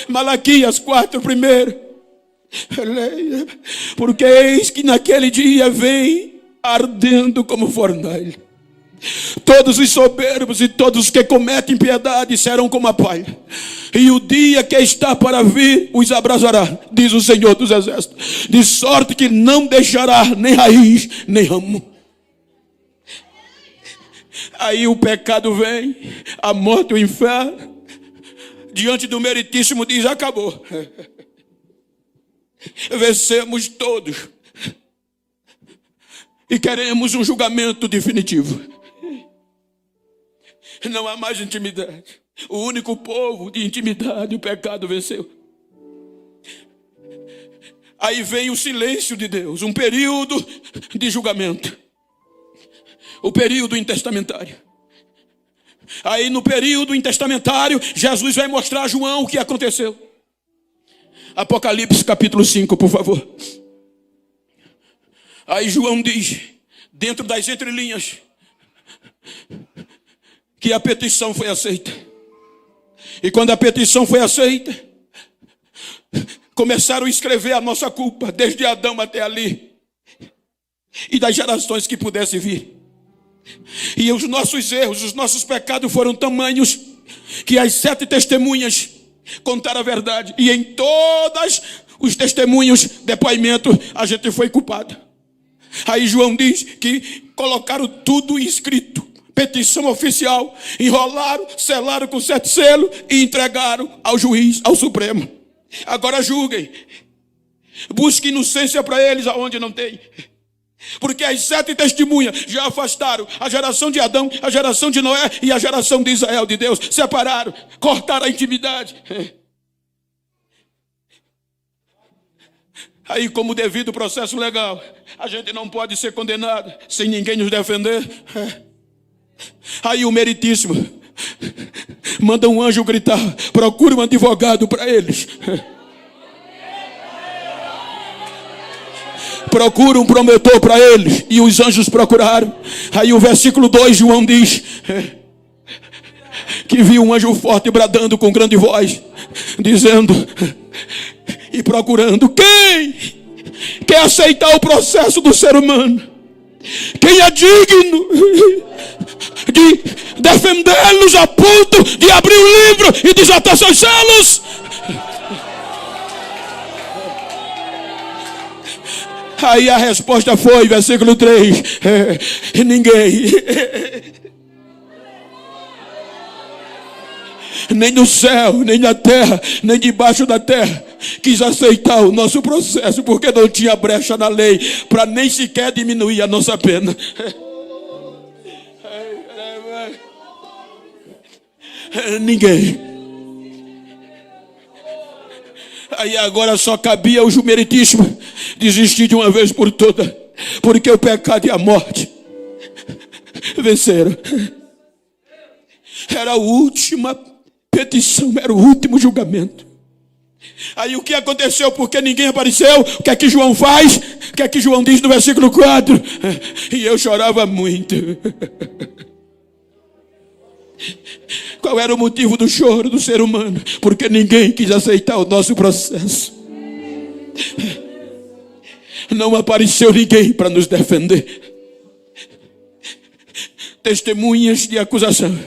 Malaquias 4, primeiro. Porque eis que naquele dia vem ardendo como fornalha. Todos os soberbos e todos os que cometem impiedade serão como a palha. E o dia que está para vir os abrasará, diz o Senhor dos Exércitos. De sorte que não deixará nem raiz, nem ramo. Aí o pecado vem, a morte, o inferno. Diante do meritíssimo diz: acabou. Vencemos todos. E queremos um julgamento definitivo. Não há mais intimidade. O único povo de intimidade, o pecado venceu. Aí vem o silêncio de Deus, um período de julgamento. O período intestamentário. Aí no período intertestamentário, Jesus vai mostrar a João o que aconteceu. Apocalipse capítulo 5, por favor. Aí João diz, dentro das entrelinhas, que a petição foi aceita. E quando a petição foi aceita, começaram a escrever a nossa culpa, desde Adão até ali, e das gerações que pudessem vir. E os nossos erros, os nossos pecados foram tamanhos, que as 7 testemunhas contaram a verdade. E em todos os testemunhos, depoimento, a gente foi culpado. Aí João diz que colocaram tudo escrito, petição oficial, enrolaram, selaram com 7 selos e entregaram ao juiz, ao Supremo. Agora julguem, busque inocência para eles aonde não tem. Porque as 7 testemunhas já afastaram a geração de Adão, a geração de Noé e a geração de Israel de Deus. Separaram, cortaram a intimidade. Aí, como devido ao processo legal, a gente não pode ser condenado sem ninguém nos defender. Aí o meritíssimo manda um anjo gritar, procure um advogado para eles. Procura um promotor para eles. E os anjos procuraram. Aí o versículo 2, João diz que viu um anjo forte bradando com grande voz, dizendo e procurando: quem quer aceitar o processo do ser humano? Quem é digno de defendê-los a ponto de abrir o livro e desatar seus selos? Aí a resposta foi, versículo 3, ninguém, nem no céu, nem na terra, nem debaixo da terra, quis aceitar o nosso processo, porque não tinha brecha na lei para nem sequer diminuir a nossa pena. Ninguém. Aí agora só cabia ao meritíssimo desistir de uma vez por toda, porque o pecado e a morte venceram. Era a última petição, era o último julgamento. Aí o que aconteceu? Porque ninguém apareceu, o que é que João faz? O que é que João diz no versículo 4? E eu chorava muito. Qual era o motivo do choro do ser humano? Porque ninguém quis aceitar o nosso processo. Não apareceu ninguém para nos defender. Testemunhas de acusação,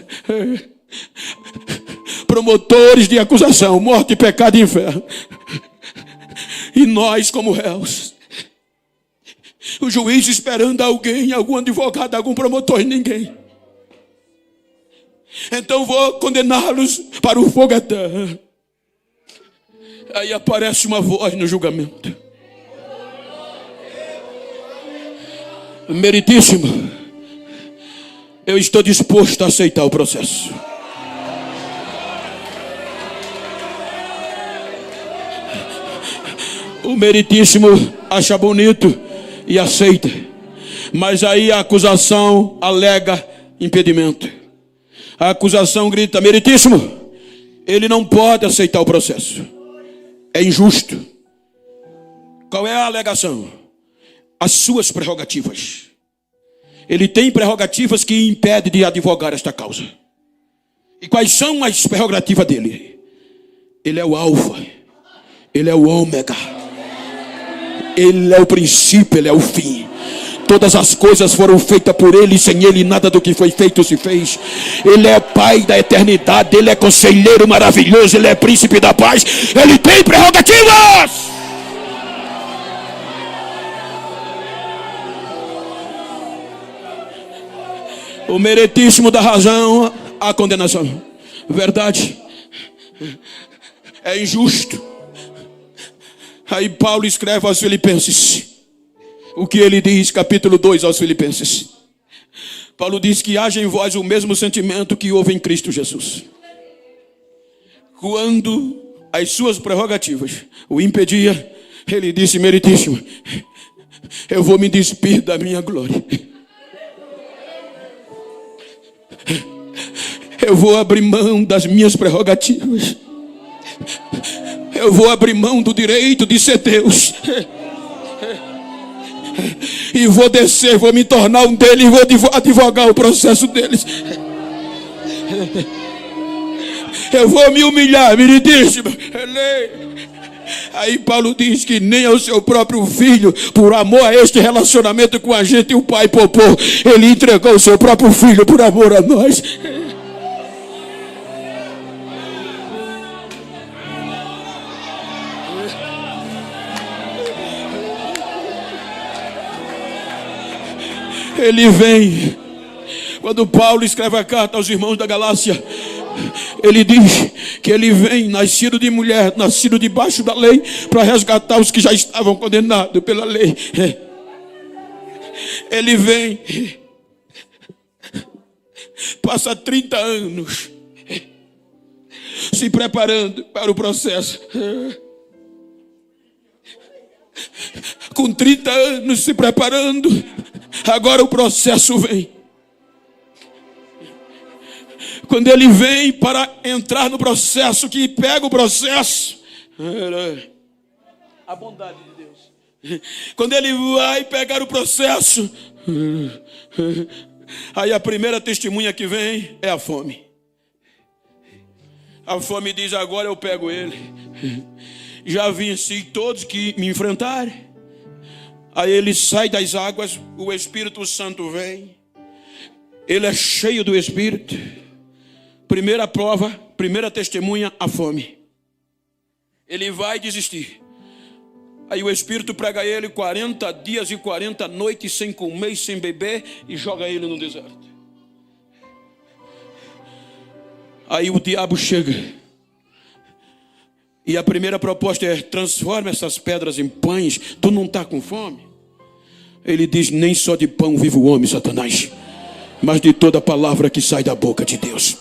promotores de acusação, morte, pecado e inferno. E nós como réus, o juiz esperando alguém, algum advogado, algum promotor, e ninguém. Então vou condená-los para o fogo eterno. Aí aparece uma voz no julgamento: meritíssimo, eu estou disposto a aceitar o processo. O meritíssimo acha bonito e aceita, mas aí a acusação alega impedimento. A acusação grita: meritíssimo, ele não pode aceitar o processo, é injusto. Qual é a alegação? As suas prerrogativas. Ele tem prerrogativas que impedem de advogar esta causa. E quais são as prerrogativas dele? Ele é o alfa, ele é o ômega, ele é o princípio, ele é o fim. Todas as coisas foram feitas por ele, e sem ele nada do que foi feito se fez. Ele é Pai da eternidade, ele é conselheiro maravilhoso, ele é príncipe da paz, ele tem prerrogativas. O meritíssimo dá razão à condenação. Verdade, é injusto. Aí Paulo escreve aos Filipenses o que ele diz, capítulo 2 aos Filipenses. Paulo diz que haja em vós o mesmo sentimento que houve em Cristo Jesus, quando as suas prerrogativas o impedia. Ele disse: meritíssimo, eu vou me despir da minha glória, Eu vou abrir mão das minhas prerrogativas. Eu vou abrir mão do direito de ser Deus. E vou descer, vou me tornar um deles, e vou advogar o processo deles. Eu vou me humilhar, me diz. Aí Paulo diz que nem ao seu próprio filho, por amor a este relacionamento com a gente, o pai poupou. Ele entregou o seu próprio filho por amor a nós. Ele vem. Quando Paulo escreve a carta aos irmãos da Galácia, ele diz que ele vem nascido de mulher, nascido debaixo da lei, para resgatar os que já estavam condenados pela lei. Ele vem, passa 30 anos se preparando para o processo. Com 30 anos se preparando, agora o processo vem. Quando ele vem para entrar no processo, que pega o processo, a bondade de Deus. Quando ele vai pegar o processo, aí a primeira testemunha que vem é a fome. A fome diz: agora eu pego ele. Já venci todos que me enfrentarem. Aí ele sai das águas, o Espírito Santo vem. Ele é cheio do Espírito. Primeira prova, primeira testemunha, a fome. Ele vai desistir. Aí o Espírito prega ele 40 dias e 40 noites sem comer, sem beber, e joga ele no deserto. Aí o diabo chega. E a primeira proposta é: transforma essas pedras em pães. Tu não está com fome? Ele diz: nem só de pão vive o homem, Satanás, mas de toda palavra que sai da boca de Deus.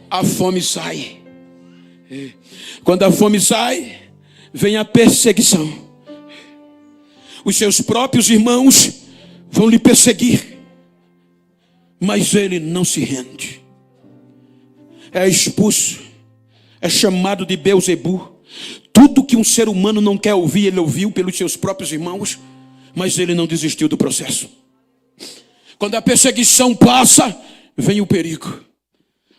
A fome sai. Quando a fome sai, vem a perseguição. Os seus próprios irmãos vão lhe perseguir, mas ele não se rende. É expulso, é chamado de Beelzebu. Tudo que um ser humano não quer ouvir, ele ouviu pelos seus próprios irmãos, mas ele não desistiu do processo. Quando a perseguição passa, vem o perigo.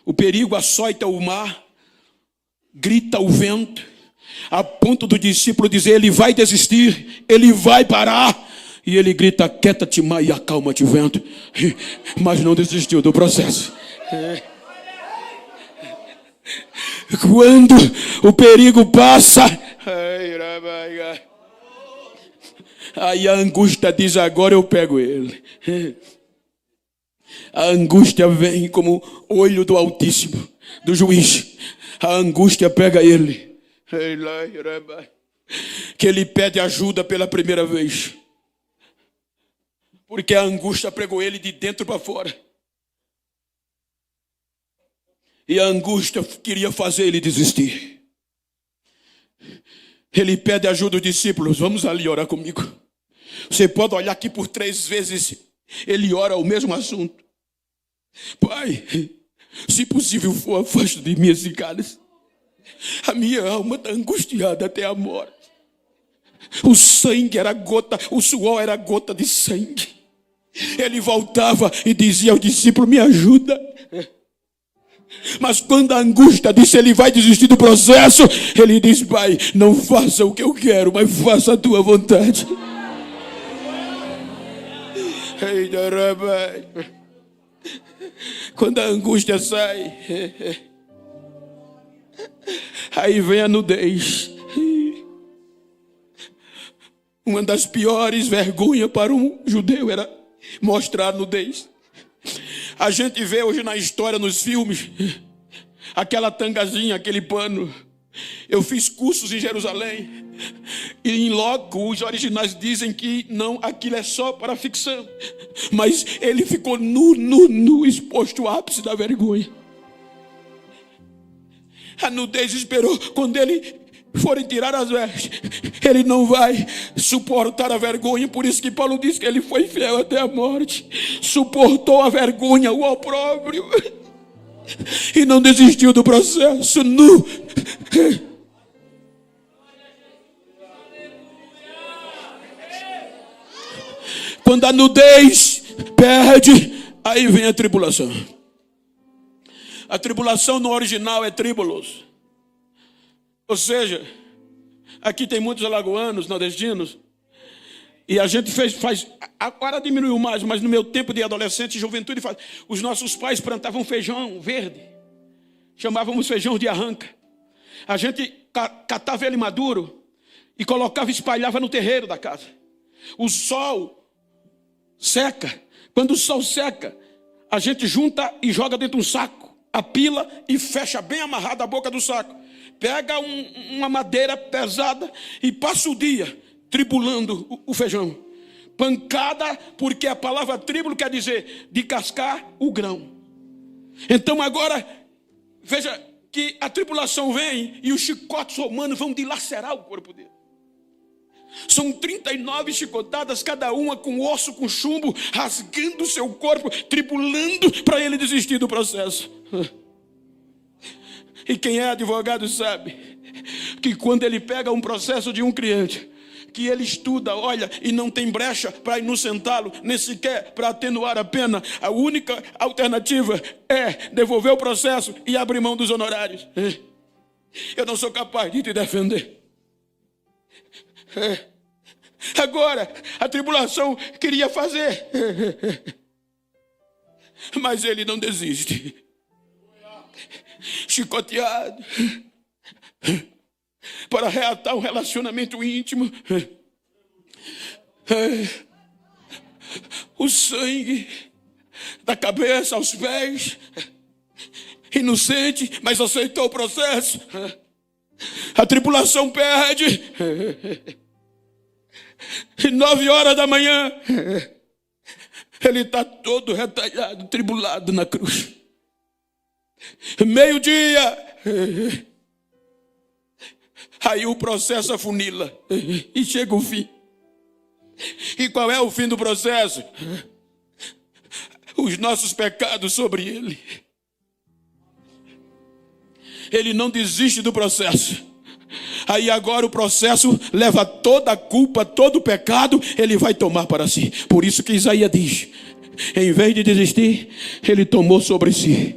O perigo açoita o mar, grita o vento, a ponto do discípulo dizer: ele vai desistir, ele vai parar. E ele grita: quieta-te, mar, e acalma-te, vento. Mas não desistiu do processo. Quando o perigo passa, aí a angústia diz: agora eu pego ele. A angústia vem como olho do Altíssimo, do juiz. A angústia pega ele, que ele pede ajuda pela primeira vez, porque a angústia pregou ele de dentro para fora. E a angústia queria fazer ele desistir. Ele pede ajuda dos discípulos: vamos ali orar comigo. Você pode olhar aqui por 3 vezes. Ele ora o mesmo assunto. Pai, se possível for, afasta de mim esse cálice. A minha alma está angustiada até a morte. O sangue era gota, o suor era gota de sangue. Ele voltava e dizia ao discípulo: me ajuda. Mas quando a angústia disse ele vai desistir do processo, ele diz: pai, não faça o que eu quero, mas faça a tua vontade. Quando a angústia sai, aí vem a nudez. Uma das piores vergonhas para um judeu era mostrar nudez. A gente vê hoje na história, nos filmes, aquela tangazinha, aquele pano. Eu fiz cursos em Jerusalém e em loco os originais dizem que não, aquilo é só para ficção. Mas ele ficou nu, exposto ao ápice da vergonha. A nudez esperou. Quando ele forem tirar as vestes, ele não vai suportar a vergonha. Por isso que Paulo diz que ele foi fiel até a morte, suportou a vergonha, o opróbrio, e não desistiu do processo. Quando a nudez perde, aí vem a tribulação. A tribulação no original é tribulos. Ou seja, aqui tem muitos alagoanos, nordestinos, e a gente faz, agora diminuiu mais, mas no meu tempo de adolescente e juventude, os nossos pais plantavam feijão verde, chamávamos feijão de arranca. A gente catava ele maduro e colocava e espalhava no terreiro da casa. O sol seca. Quando o sol seca, a gente junta e joga dentro de um saco, apila e fecha bem amarrado a boca do saco. Pega uma madeira pesada e passa o dia tribulando o feijão. Pancada, porque a palavra tribulo quer dizer de cascar o grão. Então agora, veja que a tribulação vem e os chicotes romanos vão dilacerar o corpo dele. São 39 chicotadas, cada uma com osso, com chumbo, rasgando o seu corpo, tribulando para ele desistir do processo. E quem é advogado sabe que quando ele pega um processo de um cliente, que ele estuda, olha, e não tem brecha para inocentá-lo, nem sequer para atenuar a pena, a única alternativa é devolver o processo e abrir mão dos honorários. Eu não sou capaz de te defender. Agora, a tribulação queria fazer, mas ele não desiste. Chicoteado para reatar um relacionamento íntimo. O sangue da cabeça aos pés, inocente, mas aceitou o processo. A tribulação perde. E 9 horas da manhã, ele está todo retalhado, tribulado na cruz. Meio-dia, aí o processo afunila e chega o fim. E qual é o fim do processo? Os nossos pecados sobre ele. Ele não desiste do processo. Aí agora o processo leva toda a culpa, todo o pecado, ele vai tomar para si. Por isso que Isaías diz, em vez de desistir, ele tomou sobre si.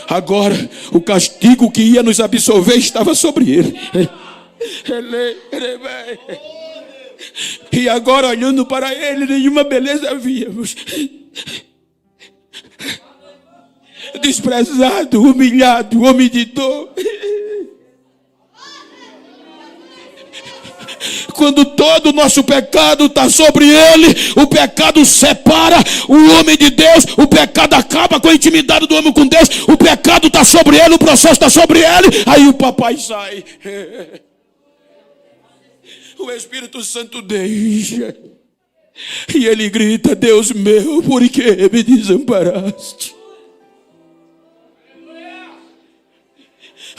Agora o castigo que ia nos absolver estava sobre ele. E agora olhando para ele, nenhuma beleza víamos. Desprezado, humilhado, homem de dor. Quando todo o nosso pecado está sobre ele, o pecado separa o homem de Deus, o pecado acaba com a intimidade do homem com Deus, o pecado está sobre ele, o processo está sobre ele, aí o papai sai. O Espírito Santo deixa. E ele grita, Deus meu, por que me desamparaste?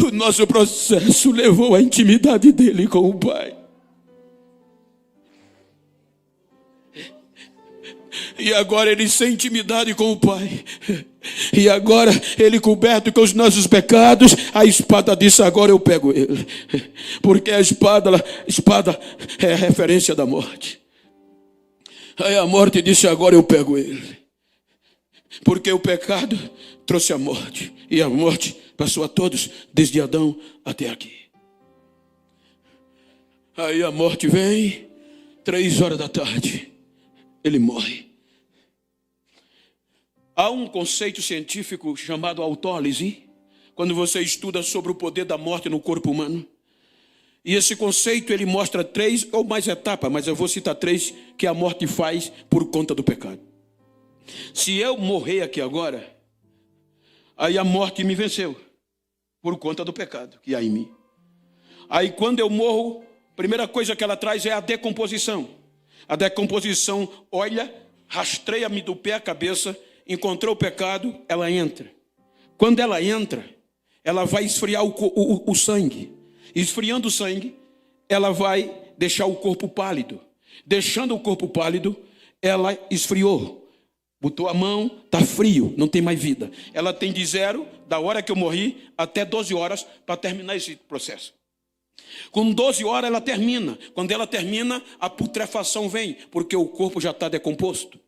O nosso processo levou a intimidade dele com o Pai. E agora ele sem intimidade com o Pai. E agora ele coberto com os nossos pecados. A espada disse, agora eu pego ele. Porque a espada é a referência da morte. Aí a morte disse, agora eu pego ele. Porque o pecado trouxe a morte. E a morte passou a todos, desde Adão até aqui. Aí a morte vem, 3 horas da tarde. Ele morre. Há um conceito científico chamado autólise, quando você estuda sobre o poder da morte no corpo humano. E esse conceito ele mostra 3 ou mais etapas, mas eu vou citar 3 que a morte faz por conta do pecado. Se eu morrer aqui agora, aí a morte me venceu por conta do pecado que há em mim. Aí quando eu morro, a primeira coisa que ela traz é a decomposição. A decomposição olha, rastreia-me do pé à cabeça, encontrou o pecado, ela entra. Quando ela entra, ela vai esfriar o sangue. Esfriando o sangue, ela vai deixar o corpo pálido. Deixando o corpo pálido, ela esfriou. Botou a mão, está frio, não tem mais vida. Ela tem de 0, da hora que eu morri, até 12 horas para terminar esse processo. Com 12 horas ela termina. Quando ela termina, a putrefação vem, porque o corpo já está decomposto.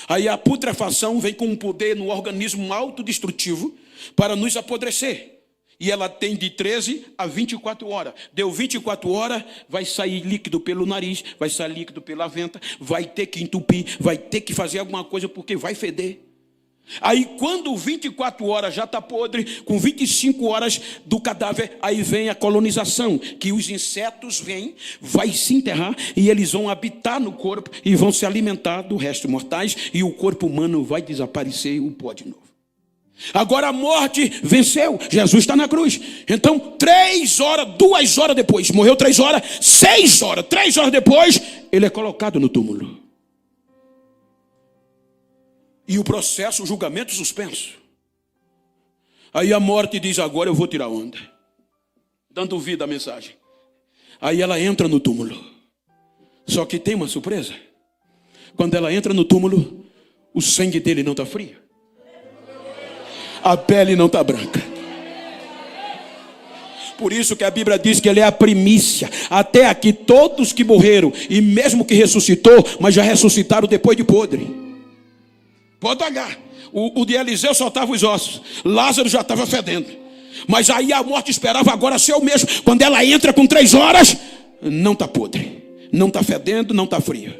Aí a putrefação vem com um poder no organismo autodestrutivo para nos apodrecer. E ela tem de 13 a 24 horas. Deu 24 horas, vai sair líquido pelo nariz, vai sair líquido pela venta, vai ter que entupir, vai ter que fazer alguma coisa porque vai feder. Aí quando 24 horas já está podre, com 25 horas do cadáver, aí vem a colonização, que os insetos vêm, vai se enterrar e eles vão habitar no corpo e vão se alimentar do resto mortais e o corpo humano vai desaparecer e o pó de novo. Agora a morte venceu, Jesus está na cruz. Então 3 horas, 2 horas depois, morreu 3 horas, 6 horas, 3 horas depois, ele é colocado no túmulo. E o processo, o julgamento suspenso. Aí a morte diz, agora eu vou tirar onda. Dando vida à mensagem. Aí ela entra no túmulo. Só que tem uma surpresa. Quando ela entra no túmulo, o sangue dele não está frio. A pele não está branca. Por isso que a Bíblia diz que ele é a primícia. Até aqui todos que morreram, e mesmo que ressuscitou, mas já ressuscitaram depois de podre. Pode olhar. O de Eliseu soltava os ossos. Lázaro já estava fedendo. Mas aí a morte esperava agora ser o mesmo. Quando ela entra com 3 horas, não está podre. Não está fedendo, não está frio.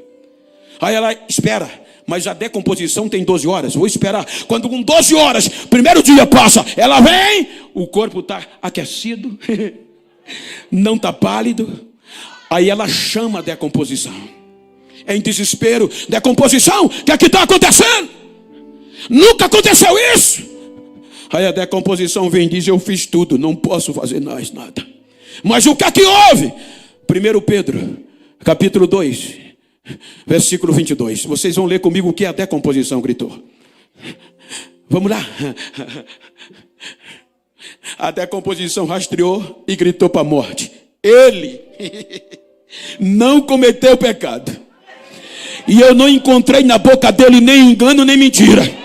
Aí ela espera. Mas a decomposição tem 12 horas. Vou esperar. Quando com 12 horas, primeiro dia passa, ela vem, o corpo está aquecido, não está pálido. Aí ela chama a decomposição. Em desespero, decomposição, o que é que está acontecendo? Nunca aconteceu isso. Aí a decomposição vem e diz, eu fiz tudo, não posso fazer mais nada. Mas o que é que houve? 1 Pedro, capítulo 2. Versículo 22. Vocês vão ler comigo o que é a decomposição, gritou. Vamos lá. A decomposição rastreou e gritou para a morte. Ele não cometeu pecado. E eu não encontrei na boca dele nem engano nem mentira.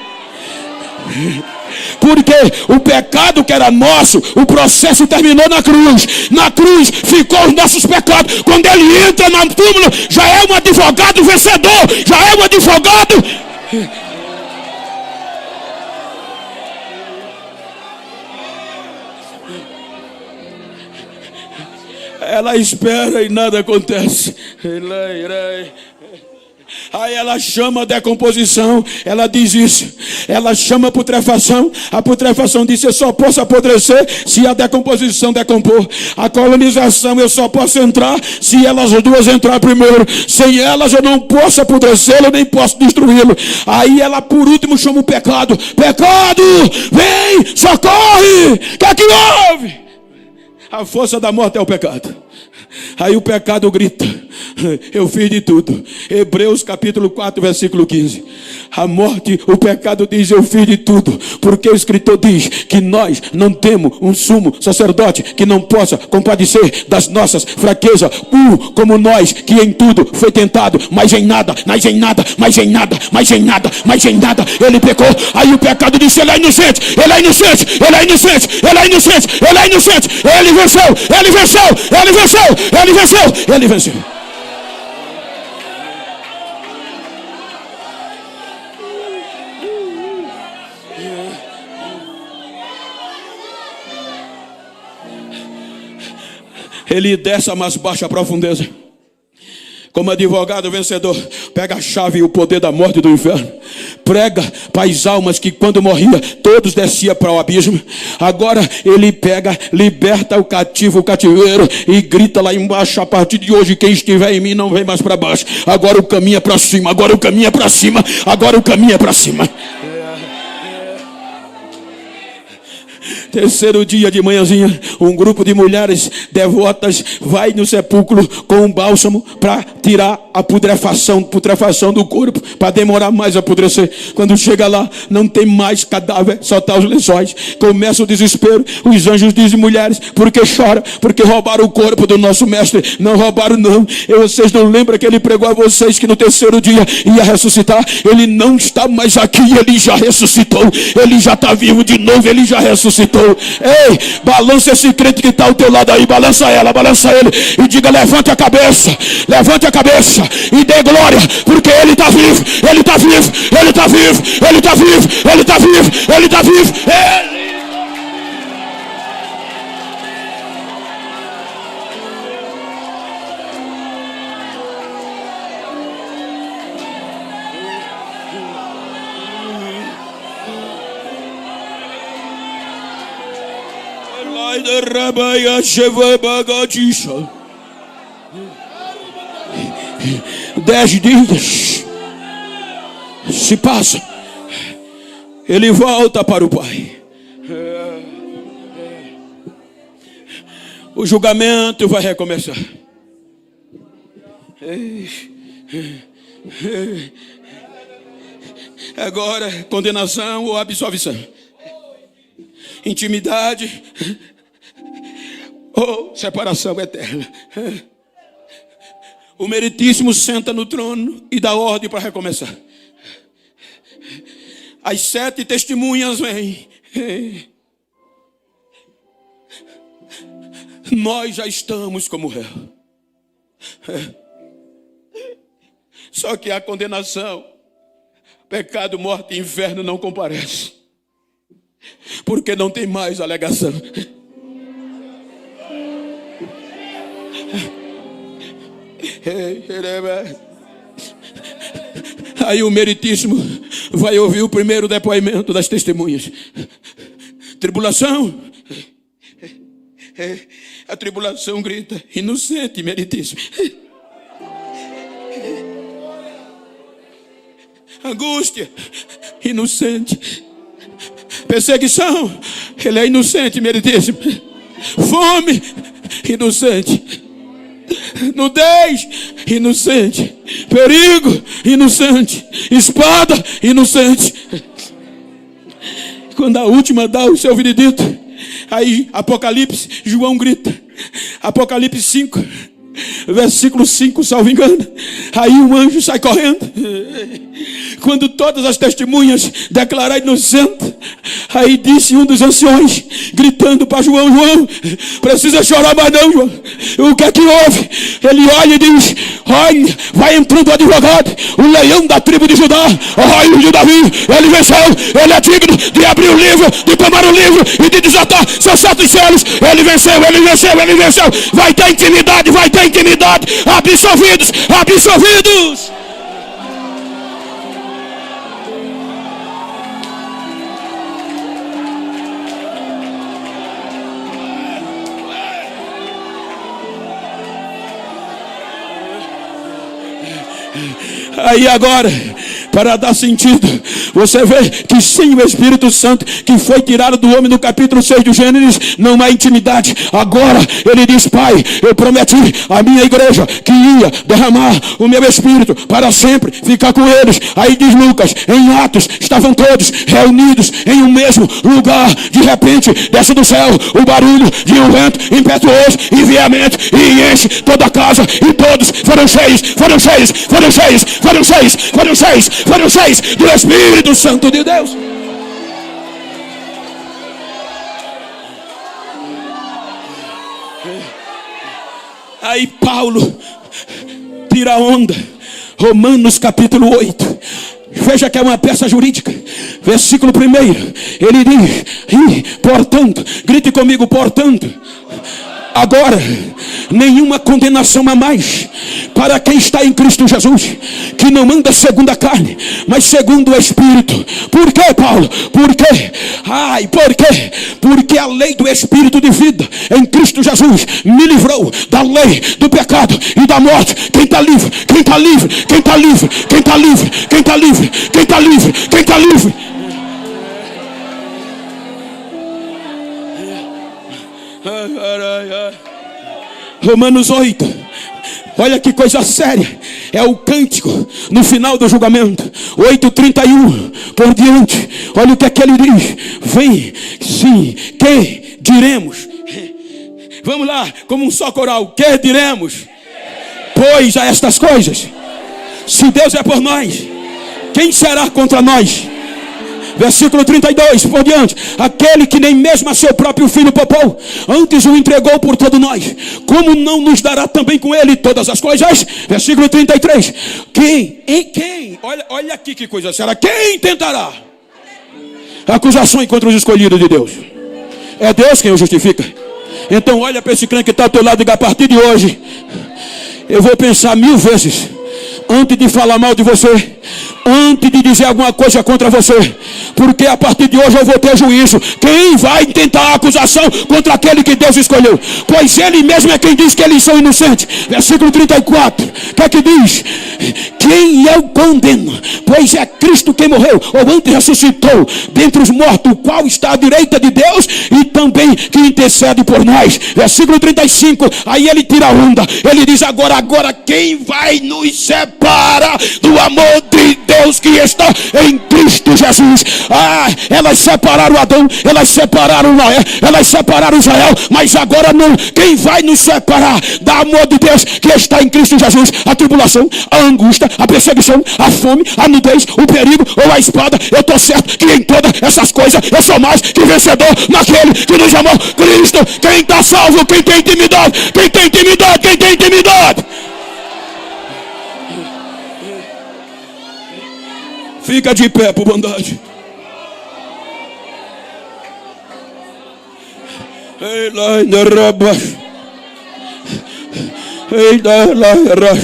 Porque o pecado que era nosso, o processo terminou na cruz. Na cruz ficou os nossos pecados. Quando ele entra no túmulo, já é um advogado vencedor. Já é um advogado. Ela espera e nada acontece. Aí ela chama a decomposição, ela diz isso. Ela chama a putrefação diz, eu só posso apodrecer se a decomposição decompor. A colonização eu só posso entrar se elas duas entrar primeiro. Sem elas eu não posso apodrecê-lo, nem posso destruí-lo. Aí ela por último chama o pecado. Pecado, vem, socorre. O que é que houve? A força da morte é o pecado. Aí o pecado grita, eu fiz de tudo. Hebreus capítulo 4, versículo 15. A morte, o pecado diz, eu fiz de tudo. Porque o escritor diz que nós não temos um sumo sacerdote que não possa compadecer das nossas fraquezas. Como nós, que em tudo foi tentado, mas em nada, mas em nada, mas em nada, mas em nada, mas em nada, ele pecou. Aí o pecado disse, ele é inocente, ele é inocente, ele é inocente, ele é inocente, ele é inocente. Ele venceu, ele venceu, ele venceu. Ele venceu, ele venceu. Ele desce a mais baixa profundeza. Como advogado vencedor, pega a chave e o poder da morte e do inferno. Prega para as almas que quando morria, todos desciam para o abismo. Agora ele pega, liberta o cativo, o cativeiro, e grita lá embaixo, a partir de hoje quem estiver em mim não vem mais para baixo. Agora o caminho é para cima, agora o caminho é para cima, agora o caminho é para cima. Terceiro dia de manhãzinha, um grupo de mulheres devotas vai no sepulcro com um bálsamo para tirar a putrefação do corpo, para demorar mais a apodrecer. Quando chega lá, não tem mais cadáver, só tá os lençóis. Começa o desespero. Os anjos dizem: mulheres, por que chora? Porque roubaram o corpo do nosso mestre. Não roubaram, não. Vocês não lembram que ele pregou a vocês que no terceiro dia ia ressuscitar? Ele não está mais aqui, ele já ressuscitou. Ele já está vivo de novo, ele já ressuscitou. Ei, balança esse crente que está ao teu lado aí, balança ela, balança ele, e diga: levante a cabeça e dê glória, porque ele está vivo, ele está vivo, ele está vivo, ele está vivo, ele está vivo, ele está vivo, ele... Dez dias se passam, ele volta para o Pai. O julgamento vai recomeçar. Agora, condenação ou absolvição, intimidade ou separação eterna. O Meritíssimo senta no trono e dá ordem para recomeçar. As 7 testemunhas vêm. Nós já estamos como réu. Só que a condenação, pecado, morte e inferno não comparece, porque não tem mais alegação. Aí o Meritíssimo vai ouvir o primeiro depoimento das testemunhas. Tribulação. A tribulação grita: inocente, Meritíssimo. Angústia, inocente. Perseguição, ele é inocente, Meritíssimo. Fome, inocente. Nudez, inocente. Perigo, inocente. Espada, inocente. Quando a última dá o seu veredito, aí Apocalipse, João grita, Apocalipse 5, versículo 5, salvo engano. Aí um anjo sai correndo. Quando todas as testemunhas declararam inocente, aí disse um dos anciões, gritando para João: João, precisa chorar mais não, João. O que é que houve? Ele olha e diz: olha, vai entrando o advogado, o leão da tribo de Judá, o raio de Davi. Ele venceu, ele é digno de abrir o livro, de tomar o livro e de desatar seus 7 selos. Ele venceu, ele venceu, ele venceu. Vai ter intimidade, vai ter intimidade. Absolvidos, absolvidos. Aí agora, para dar sentido, você vê que sem o Espírito Santo que foi tirado do homem no capítulo 6 do Gênesis, não há intimidade. Agora ele diz: Pai, eu prometi à minha igreja que ia derramar o meu Espírito para sempre, ficar com eles. Aí diz Lucas, em Atos, estavam todos reunidos em um mesmo lugar. De repente, desce do céu o barulho de um vento impetuoso e veemente, e enche toda a casa, e todos foram cheios do Espírito Santo de Deus. Aí Paulo tira a onda. Romanos capítulo 8. Veja que é uma peça jurídica. Versículo 1. Ele diz: portanto, grite comigo, portanto, agora nenhuma condenação a mais para quem está em Cristo Jesus, que não anda segundo a carne, mas segundo o Espírito. Por quê, Paulo? Por quê? Por quê? Porque a lei do Espírito de vida em Cristo Jesus me livrou da lei do pecado e da morte. Quem está livre? Quem está livre? Quem está livre? Quem está livre? Quem está livre? Quem está livre? Quem está livre? Romanos 8. Olha que coisa séria. É o cântico no final do julgamento. 8:31 por diante. Olha o que é que ele diz. Vem, sim, que diremos? Vamos lá, como um só coral. Que diremos? Pois a estas coisas, se Deus é por nós, quem será contra nós? Versículo 32, por diante. Aquele que nem mesmo a seu próprio filho poupou, antes o entregou por todos nós, como não nos dará também com ele todas as coisas? Versículo 33. Quem? Olha aqui que coisa séria. Quem tentará acusações contra os escolhidos de Deus? É Deus quem o justifica. Então olha para esse crente que está ao teu lado e diga: a partir de hoje eu vou pensar 1000 vezes antes de falar mal de você, antes de dizer alguma coisa contra você, porque a partir de hoje eu vou ter juízo. Quem vai tentar a acusação contra aquele que Deus escolheu? Pois ele mesmo é quem diz que eles são inocentes. Versículo 34, o que é que diz? Quem eu condeno? Pois é Cristo quem morreu, ou antes ressuscitou dentre os mortos, o qual está à direita de Deus e também que intercede por nós. Versículo 35, aí ele tira a onda. Ele diz: agora quem vai nos separar do amor de Deus que está em Cristo Jesus? Elas separaram Adão, elas separaram Noé, elas separaram Israel, mas agora não. Quem vai nos separar do amor de Deus que está em Cristo Jesus? A tribulação, a angústia, a perseguição, a fome, a nudez, o perigo ou a espada. Eu estou certo que em todas essas coisas eu sou mais que vencedor naquele que nos amou. Cristo. Quem está salvo? Quem tem intimidade? Quem tem intimidade? Quem tem intimidade? Fica de pé por bondade. Ei lá, derraba. Ei lá.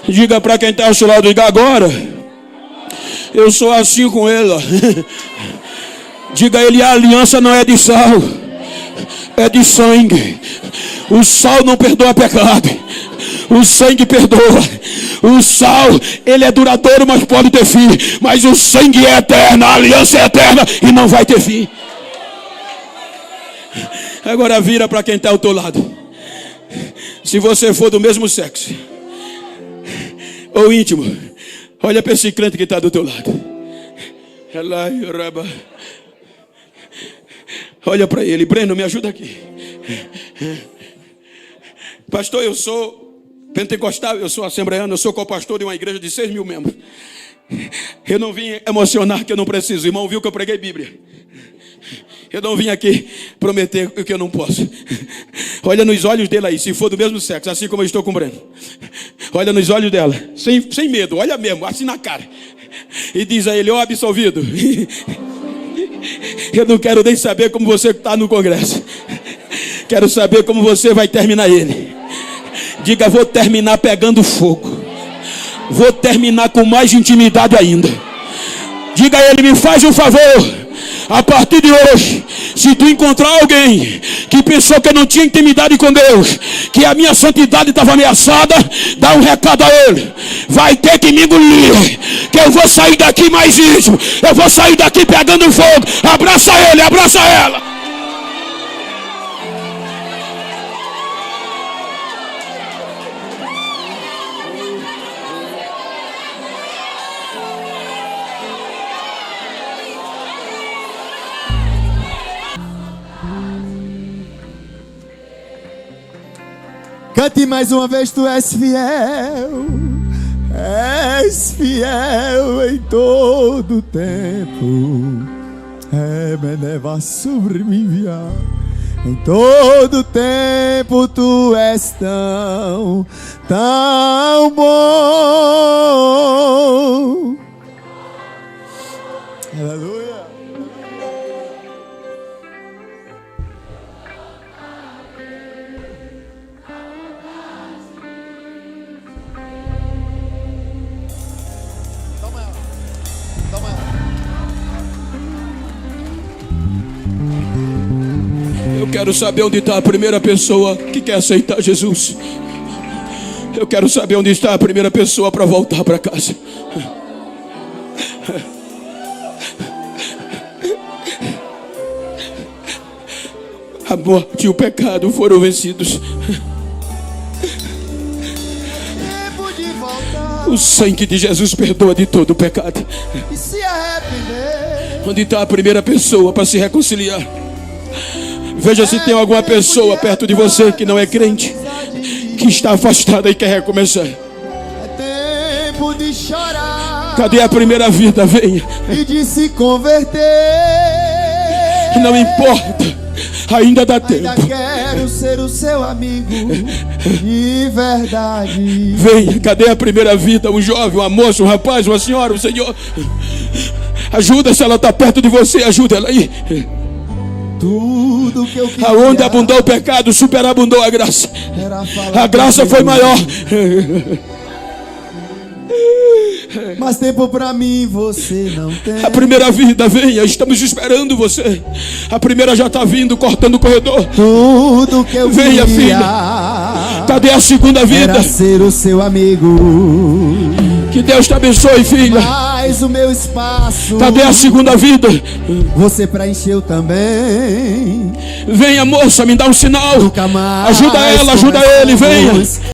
Diga para quem está ao seu lado, diga: agora eu sou assim com ela. Diga a ele: a aliança não é de sal, é de sangue. O sal não perdoa pecado, o sangue perdoa. O sal, ele é duradouro, mas pode ter fim. Mas o sangue é eterno, a aliança é eterna e não vai ter fim. Agora vira para quem está ao teu lado. Se você for do mesmo sexo ou íntimo, olha para esse crente que está do teu lado. Olha para ele: Breno, me ajuda aqui. Pastor, eu sou pentecostal, eu sou assembleano, eu sou co-pastor de uma igreja de 6.000 membros. Eu não vim emocionar que eu não preciso. O irmão viu que eu preguei Bíblia. Eu não vim aqui prometer o que eu não posso. Olha nos olhos dele aí, se for do mesmo sexo, assim como eu estou com o Breno. Olha nos olhos dela, sem medo, olha mesmo, assim na cara. E diz a ele: ó absolvido, eu não quero nem saber como você está no congresso. Quero saber como você vai terminar ele. Diga: vou terminar pegando fogo. Vou terminar com mais intimidade ainda. Diga a ele: me faz um favor. A partir de hoje, se tu encontrar alguém que pensou que eu não tinha intimidade com Deus, que a minha santidade estava ameaçada, dá um recado a ele: vai ter que me engolir, que eu vou sair daqui mais íntimo. Eu vou sair daqui pegando fogo. Abraça ele, abraça ela.
Cante mais uma vez: tu és fiel em todo tempo. Meneva sobre mim, em todo tempo tu és tão bom. Aleluia.
Eu quero saber onde está a primeira pessoa que quer aceitar Jesus. Eu quero saber onde está a primeira pessoa para voltar para casa. A morte e o pecado foram vencidos.
Tempo de voltar
O sangue de Jesus perdoa de todo o pecado.
e se arrepender.
Onde está a primeira pessoa para se reconciliar? Veja se tem alguma pessoa perto de você que não é crente, que está afastada e quer recomeçar.
É tempo de chorar
Cadê a primeira vida? Venha.
e de se converter.
Não importa, ainda dá
Ainda
tempo.
quero ser o seu amigo de verdade.
Venha, cadê a primeira vida? Um jovem, uma moça, um rapaz, uma senhora, um senhor. Ajuda, se ela está perto de você, ajuda ela aí.
Tudo que eu queria
Aonde abundou o pecado, superabundou a graça.
era falar
A graça
com
foi
Deus.
maior.
Mas tempo pra mim você não tem.
A primeira vida, venha, estamos esperando você. A primeira já está vindo, cortando o corredor.
Tudo que eu
Venha,
queria
Cadê a segunda vida?
era ser o seu amigo.
Que Deus te abençoe, filha.
Mas o meu espaço
Cadê a segunda vida?
você preencheu também.
Venha, moça, me dá um sinal.
Nunca mais
Ajuda ela, ajuda ele, venha.
conversamos.